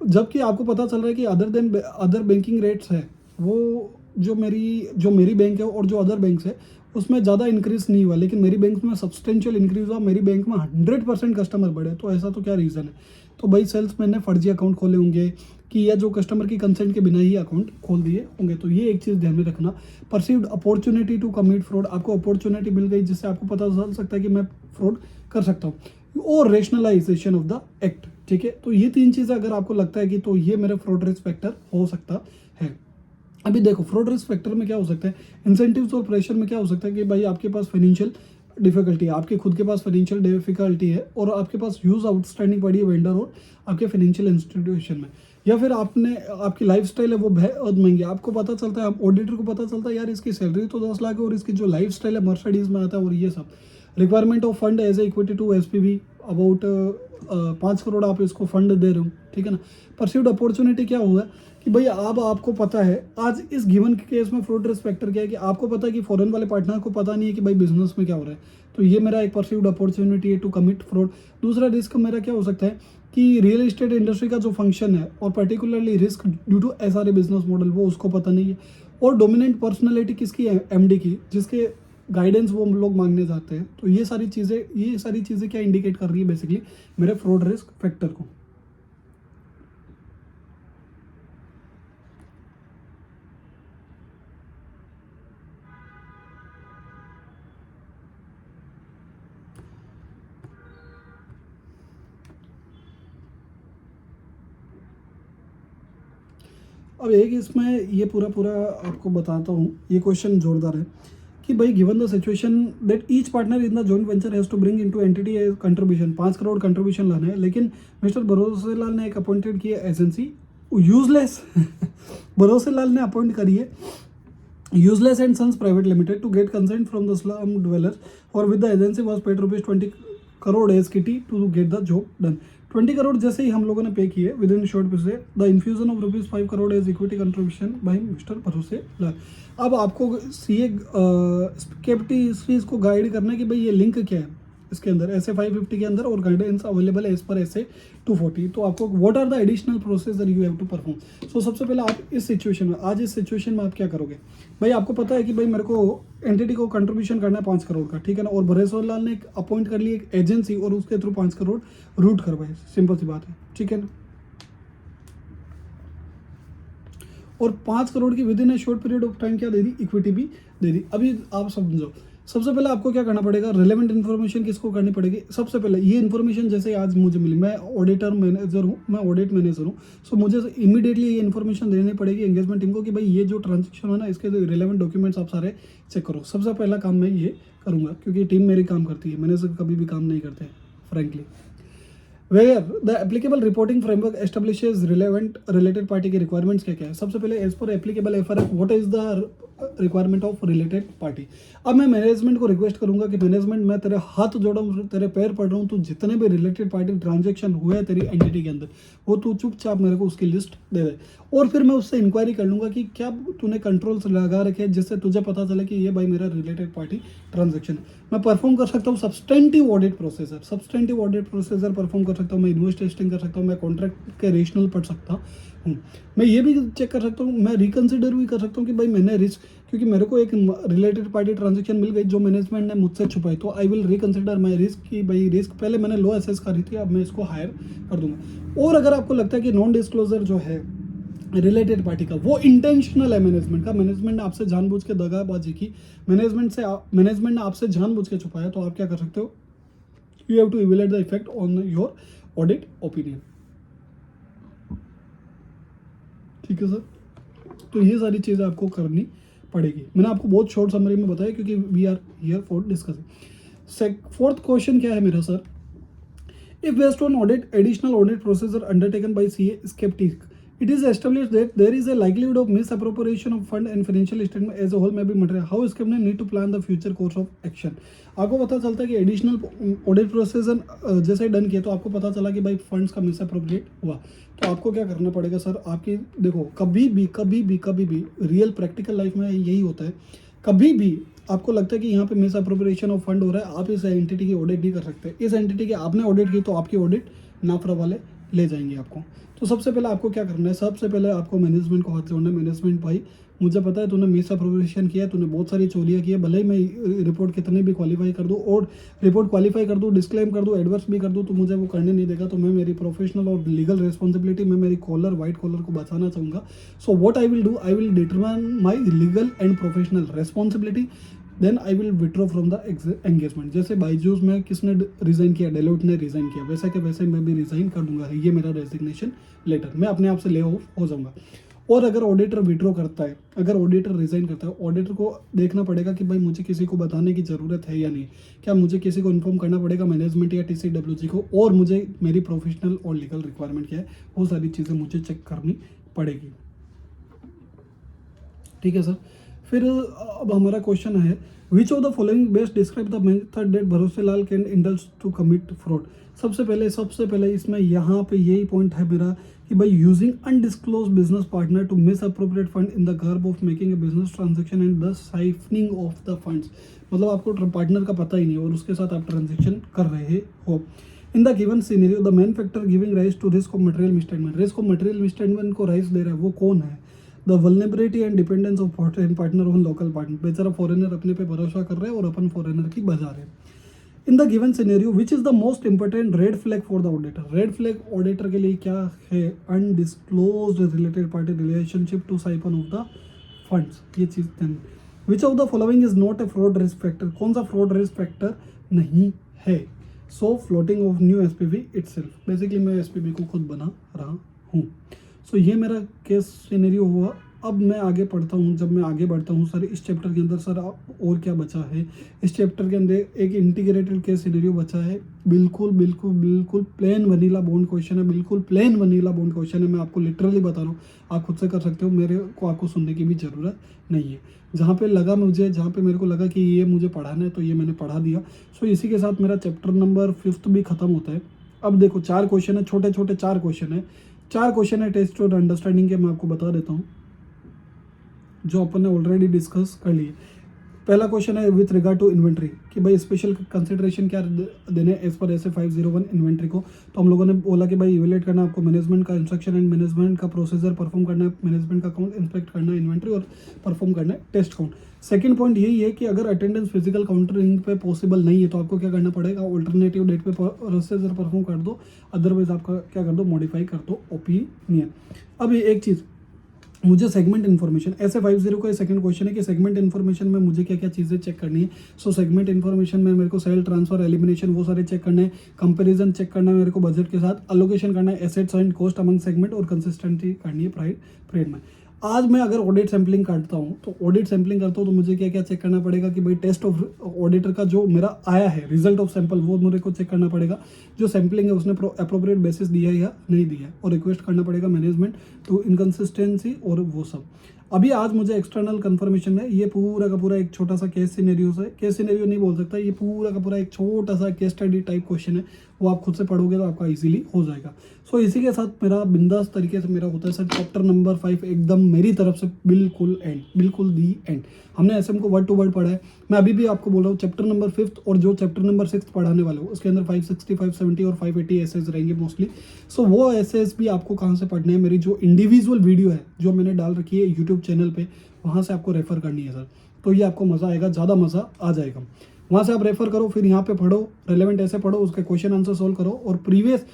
जबकि आपको पता चल रहा है कि अदर बैंकिंग रेट्स है, वो जो मेरी बैंक है और जो अदर बैंक्स है उसमें ज़्यादा इंक्रीज नहीं हुआ, लेकिन मेरी बैंक में सब्सटेंशियल इंक्रीज हुआ, मेरी बैंक में 100% कस्टमर बढ़े। तो ऐसा तो क्या रीज़न है, तो भाई सेल्समैन ने फर्जी अकाउंट खोले होंगे कि या जो कस्टमर की कंसेंट के बिना ही अकाउंट खोल दिए होंगे। तो ये एक चीज़ ध्यान में रखना। Perceived opportunity to commit fraud, आपको अपॉर्चुनिटी मिल गई जिससे आपको पता चल सकता है कि मैं फ्रॉड कर सकता हूँ, और रेशनलाइजेशन ऑफ द एक्ट, ठीक है, तो ये 3 चीज़ें अगर आपको लगता है कि तो ये मेरा फ्रॉड रिस्क फैक्टर हो सकता है। अभी देखो फ्रॉड रिस्क फैक्टर में क्या हो सकता है, इंसेंटिव्स और प्रेशर में क्या हो सकता है कि भाई आपके पास फाइनेंशियल डिफिकल्टी है, आपके खुद के पास फाइनेंशियल डिफिकल्टी है और आपके पास ह्यूज आउटस्टैंडिंग पड़ी है वेंडर और आपके फाइनेंशियल इंस्टीट्यूशन में, या फिर आपने आपकी लाइफस्टाइल है वो बहुत महंगी है। आपको पता चलता है, ऑडिटर को पता चलता है यार इसकी सैलरी तो 10 लाख है और इसकी जो लाइफस्टाइल है मर्सिडीज में आता है और ये सब। Requirement of fund as a equity to SPV about 5 crore आप इसको फंड दे रहे हो, ठीक है ना। परस्यूड अपॉर्चुनिटी क्या हुआ कि भाई अब आपको पता है, आज इस गिवन के केस में फ्रॉड रिस्क फैक्टर क्या है कि आपको पता है कि फॉरेन वाले पार्टनर को पता नहीं है कि भाई बिजनेस में क्या हो रहा है, तो ये मेरा एक परस्यूड अपॉर्चुनिटी है टू कमिट फ्रॉड। दूसरा रिस्क मेरा क्या हो सकता है कि रियल एस्टेट इंडस्ट्री का जो फंक्शन है और particularly risk due to SRA business model वो उसको पता नहीं है, और डोमिनेंट पर्सनैलिटी किसकी है, एमडी की, जिसके गाइडेंस वो लोग मांगने जाते हैं। तो ये सारी चीज़ें क्या इंडिकेट कर रही है बेसिकली मेरे फ्रॉड रिस्क फैक्टर को। अब एक इसमें ये पूरा आपको बताता हूँ, ये क्वेश्चन जोरदार है कि भाई given the situation that each partner in the joint venture has to bring into entity contribution, 5 crore contribution लाना है, लेकिन मिस्टर भरोसेलाल ने एक अपॉइंटेड की है एजेंसी यूजलेस भरोसेलाल ने अपॉइंट करी है useless and sons private limited to get consent from the slum dwellers और with the agency was paid ₹20 crore as kitty to get the job done. 20 crore जैसे ही हम लोगों ने पे किए within short period, the infusion of ₹5 crore as equity contribution by mister Bharoselal. अब आपको CA capital को गाइड करना है कि भाई ये लिंक क्या है इसके अंदर ऐसे 550 के अंदर और गाइडेंस अवेलेबल है एज पर ऐसे 240। तो आपको what are the additional processor you have to perform. So सबसे पहले आप इस सिचुएशन में, आज इस सिचुएशन में आप क्या करोगे, भाई आपको पता है कि भाई मेरे को एंटिटी को कंट्रीब्यूशन करना है 5 करोड़ का, ठीक है ना, और भरोसेलाल ने एक अपॉइंट कर ली एक एजेंसी और उसके थ्रू 5 करोड़ रूट करवाए, सिंपल सी बात है, ठीक है ना। और 5 करोड़ की with in A short period of time क्या दे दी, इक्विटी भी दे दी। अभी आप समझो, सबसे पहले आपको क्या करना पड़ेगा, रिलेवेंट इन्फॉर्मेशन किसको करनी पड़ेगी, सबसे पहले ये इन्फॉर्मेशन जैसे आज मुझे मिली, मैं ऑडिटर मैनेजर हूँ, मैं ऑडिट मैनेजर हूँ, सो मुझे इमीडिएटली ये इन्फॉर्मेशन देनी पड़ेगी एंगेजमेंट टीम को कि भाई ये जो ट्रांजेक्शन है ना इसके रिलेवेंट डॉक्यूमेंट्स आप सारे चेक करो। सबसे पहला काम मैं ये करूँगा क्योंकि टीम मेरी काम करती है, मैनेजर कभी भी काम नहीं करते frankly. Where the applicable reporting framework establishes relevant related party के रिक्वायरमेंट्स क्या क्या है। सबसे पहले as per applicable FRF what is the requirement of related party. अब मैं मैनेजमेंट को रिक्वेस्ट करूंगा कि मैनेजमेंट मैं तेरे हाथ जोड़ा हूँ, तेरे पैर पड़ रहा हूँ, तू जितने भी रिलेटेड पार्टी ट्रांजेक्शन हुए हैं तेरी एंटिटी के अंदर वो तू चुपचाप मेरे को उसकी लिस्ट दे दे, और फिर मैं उससे इंक्वायरी कर लूंगा कि क्या तूने कंट्रोल्स लगा रखे हैं जिससे तुझे पता चले कि ये भाई मेरा रिलेटेड पार्टी ट्रांजेक्शन है। मैं परफॉर्म कर सकता हूँ सब्सटेंटिव ऑडिट प्रोसीजर परफॉर्म कर सकता हूँ, मैं इन्वेस्ट टेस्टिंग कर सकता हूँ, मैं कॉन्ट्रैक्ट के रेशनल पढ़ सकता हूँ, मैं ये भी चेक कर सकता हूँ, मैं रिकन्सिडर भी कर सकता हूँ कि भाई मैंने रिस्क, क्योंकि मेरे को एक रिलेटेड पार्टी ट्रांजेक्शन मिल गई जो मैनेजमेंट ने मुझसे छुपाई, तो I will reconsider my risk कि भाई रिस्क पहले मैंने लो असेस करी थी, अब मैं इसको हायर कर दूंगा। और अगर आपको लगता है कि नॉन डिस्क्लोजर जो है रिलेटेड पार्टी का वो इंटेंशनल है मैनेजमेंट का, मैनेजमेंट ने आपसे जानबूझ के दगाबाजी की, मैनेजमेंट ने आपसे जानबूझ के छुपाया, तो आप क्या कर सकते हो, you have to evaluate the effect on your audit opinion. ठीक है सर, तो ये सारी चीज़ें आपको करनी पड़ेगी। मैंने आपको बहुत शॉर्ट समरी में बताया क्योंकि we are here for discussing. Fourth question क्या है मेरा sir, if based on audit additional audit procedure undertaken by CA sceptic it is established that there is a likelihood of misappropriation of fund and financial statement as a whole may be material. How skeptic need to plan the future course of action. आपको पता चलता है कि additional audit procedure जैसे done किया तो आपको पता चला कि भाई फंड्स का मिसअप्रोप्रिएट हुआ, तो आपको क्या करना पड़ेगा सर, आपकी देखो कभी भी रियल प्रैक्टिकल लाइफ में यही होता है, कभी भी आपको लगता है कि यहाँ पे मिसअप्रोप्रिएशन ऑफ फंड हो रहा है, आप इस एंटिटी की ऑडिट नहीं कर सकते, इस एंटिटी की आपने ऑडिट की तो आपकी ऑडिट नाफरा वाले ले जाएंगे आपको। तो सबसे पहले आपको क्या करना है, सबसे पहले आपको मैनेजमेंट को हाथ जोड़ना है। मैनेजमेंट भाई मुझे पता है तूने मिसअप्रोप्रिएशन किया है, तूने बहुत सारी चोरियां की है, भले ही मैं रिपोर्ट कितनी भी क्वालिफाई कर दूँ और रिपोर्ट क्वालिफाई कर दूँ, डिस्क्लेम कर दूँ, एडवर्स भी कर दूँ, तो मुझे वो करने नहीं देगा, तो मैं मेरी प्रोफेशनल और लीगल रिस्पॉन्सिबिलिटी में मेरी कॉलर वाइट कॉलर को बचाना चाहूँगा। So what I will do, I will determine my legal and professional responsibility then I will withdraw from the engagement. जैसे बाईजूस में किसने रिज़ाइन किया, डेलोइट ने रिज़ाइन किया, वैसा के वैसे मैं भी रिज़ाइन कर दूंगा, ये मेरा रेजिग्नेशन लेटर, मैं अपने आप से ले ऑफ हो जाऊंगा। और अगर ऑडिटर विड्रॉ करता है, अगर ऑडिटर रिज़ाइन करता है, ऑडिटर को देखना पड़ेगा कि भाई मुझे किसी को बताने की ज़रूरत है या नहीं, क्या मुझे किसी को इन्फॉर्म करना पड़ेगा मैनेजमेंट या TCWG को, और मुझे मेरी प्रोफेशनल और लीगल रिक्वायरमेंट क्या है, वो सारी चीज़ें मुझे चेक करनी पड़ेगी। ठीक है सर। फिर अब हमारा क्वेश्चन है, which of the following best describe the method that Bharoselal can indulge to commit fraud. सबसे पहले इसमें यहाँ पे यही पॉइंट है मेरा कि भाई using undisclose business partner to misappropriate fund in the garb of making a business transaction and the siphoning of the funds. मतलब आपको पार्टनर का पता ही नहीं और उसके साथ आप ट्रांजेक्शन कर रहे हो। In the given scenario the main factor giving rise to risk of material misstatement, risk of material misstatement को राइज दे रहा है वो कौन है, the vulnerability and dependence of foreign partner on local partner. बेचारा फॉरेनर अपने पे भरोसा कर रहे हैं और अपन फॉरेनर की बजा रहे हैं। In the given scenario which is the most important red flag for the auditor, red flag auditor के लिए क्या है, undisclosed related party relationship to siphon off the funds, ये चीज। Which of the following is not a fraud risk factor, कौन सा fraud risk factor नहीं है, so floating of new SPV itself, basically मैं एसपीवी को खुद बना रहा हूँ। सो ये मेरा केस सिनेरियो हुआ। अब मैं आगे पढ़ता हूँ, जब मैं आगे बढ़ता हूँ सर इस चैप्टर के अंदर सर और क्या बचा है, इस चैप्टर के अंदर एक इंटीग्रेटेड केस सिनेरियो बचा है। बिल्कुल बिल्कुल बिल्कुल प्लेन वनीला बॉन्ड क्वेश्चन है, बिल्कुल प्लेन वनीला बॉन्ड क्वेश्चन है, मैं आपको लिटरली बता रहा हूँ, आप खुद से कर सकते हो, मेरे को आपको सुनने की भी ज़रूरत नहीं है। जहाँ पे मेरे को लगा कि ये मुझे पढ़ाना है तो ये मैंने पढ़ा दिया। सो इसी के साथ मेरा चैप्टर नंबर 5 भी खत्म होता है। अब देखो 4 क्वेश्चन है, छोटे छोटे 4 क्वेश्चन है, 4 क्वेश्चन है टेस्ट और अंडरस्टैंडिंग के, मैं आपको बता देता हूँ जो अपन ने ऑलरेडी डिस्कस कर लिए। पहला क्वेश्चन है विथ रिगार्ड टू इन्वेंट्री कि भाई स्पेशल कंसिडरेशन क्या देने एज पर ऐसे 501 इन्वेंट्री को। तो हम लोगों ने बोला कि भाई इवेल्युएट करना आपको मैनेजमेंट का इंस्ट्रक्शन एंड मैनेजमेंट का प्रोसीजर परफॉर्म करना है, मैनेजमेंट का अकाउंट इंस्पेक्ट करना है इन्वेंट्री और परफॉर्म करना है टेस्ट काउंट। सेकंड पॉइंट यही है कि अगर अटेंडेंस फिजिकल काउंटरिंग पे पॉसिबल नहीं है तो आपको क्या करना पड़ेगा, ऑल्टरनेटिव डेट पे प्रोसीजर परफॉर्म कर दो, अदरवाइज आपका क्या कर दो, मॉडिफाई कर दो ओपिनियन। अब ये एक चीज़, मुझे सेगमेंट इन्फॉर्मेशन, ऐसे 50 का सेकंड क्वेश्चन है कि सेगमेंट इन्फॉर्मेशन में मुझे क्या क्या चीज़ें चेक करनी है। सो सेगमेंट इन्फॉर्मेशन में मेरे को सेल ट्रांसफर एलिमिनेशन वो सारे चेक करने हैं, कंपैरिजन चेक करना है मेरे को बजट के साथ, अलोकेशन करना है assets and cost among segment और कंसिस्टेंसी करनी है पीरियड में। आज मैं अगर ऑडिट सैम्पलिंग करता हूँ तो ऑडिट सैम्पलिंग करता हूँ तो मुझे क्या क्या चेक करना पड़ेगा कि भाई टेस्ट ऑफ ऑडिटर का जो मेरा आया है रिजल्ट ऑफ सैंपल वो मेरे को चेक करना पड़ेगा, जो सैम्पलिंग है उसने अप्रोप्रिएट बेसिस दिया है या नहीं दिया है, और रिक्वेस्ट करना पड़ेगा मैनेजमेंट टू इनकन्सिस्टेंसी और वो सब। अभी आज मुझे एक्सटर्नल कंफर्मेशन है, ये पूरा का पूरा एक छोटा सा केस सिनेरियो है, केस सिनेरियो नहीं बोल सकता, ये पूरा का पूरा एक छोटा सा केस स्टडी टाइप क्वेश्चन है, वो आप खुद से पढ़ोगे तो आपका इजीली हो जाएगा। सो इसी के साथ मेरा बिंदास तरीके से मेरा होता है सर चैप्टर नंबर 5 एकदम मेरी तरफ से बिल्कुल एंड, बिल्कुल दी एंड। हमने एसएम को वर्ड टू वर्ड पढ़ा है, मैं अभी भी आपको बोल रहा हूँ चैप्टर नंबर 5 और जो चैप्टर नंबर 6 पढ़ाने वाले हो उसके अंदर 560, 570 और 580 एसेज रहेंगे मोस्टली। सो वो एसेज भी आपको कहाँ से पढ़ने हैं, मेरी जो इंडिविजुअल वीडियो है जो मैंने डाल रखी है यूट्यूब चैनल पे, वहाँ से आपको रेफर करनी है सर, तो ये आपको मज़ा आएगा, ज़्यादा मज़ा आ जाएगा। वहाँ से आप रेफर करो, फिर यहाँ पे पढ़ो, रेलेवेंट ऐसे पढ़ो, उसके क्वेश्चन आंसर सोल्व करो, और प्रीवियस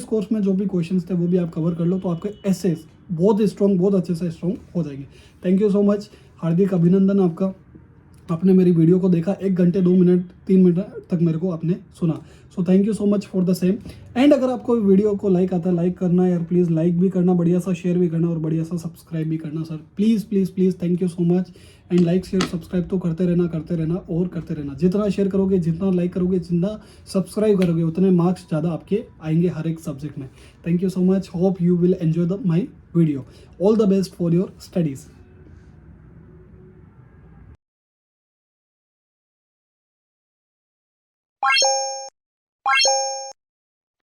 कोर्स में जो भी क्वेश्चंस थे वो भी आप कवर कर लो, तो आपके एसेज बहुत स्ट्रॉन्ग, बहुत अच्छे से स्ट्रॉन्ग हो जाएंगे। थैंक यू सो मच, हार्दिक अभिनंदन आपका, आपने मेरी वीडियो को देखा, 1 घंटे 2 मिनट 3 मिनट तक मेरे को आपने सुना। So thank you so much for the same. And अगर आपको वीडियो को लाइक आता है, लाइक करना यार प्लीज़, लाइक भी करना, बढ़िया सा शेयर भी करना और बढ़िया सा सब्सक्राइब भी करना sir, please please please, thank you so much. And like share subscribe तो करते रहना और करते रहना, जितना शेयर करोगे, जितना लाइक करोगे, जितना सब्सक्राइब करोगे, उतने मार्क्स ज़्यादा आपके आएंगे हर एक सब्जेक्ट में। Thank you so much, hope you will enjoy the my video, all the best for your studies.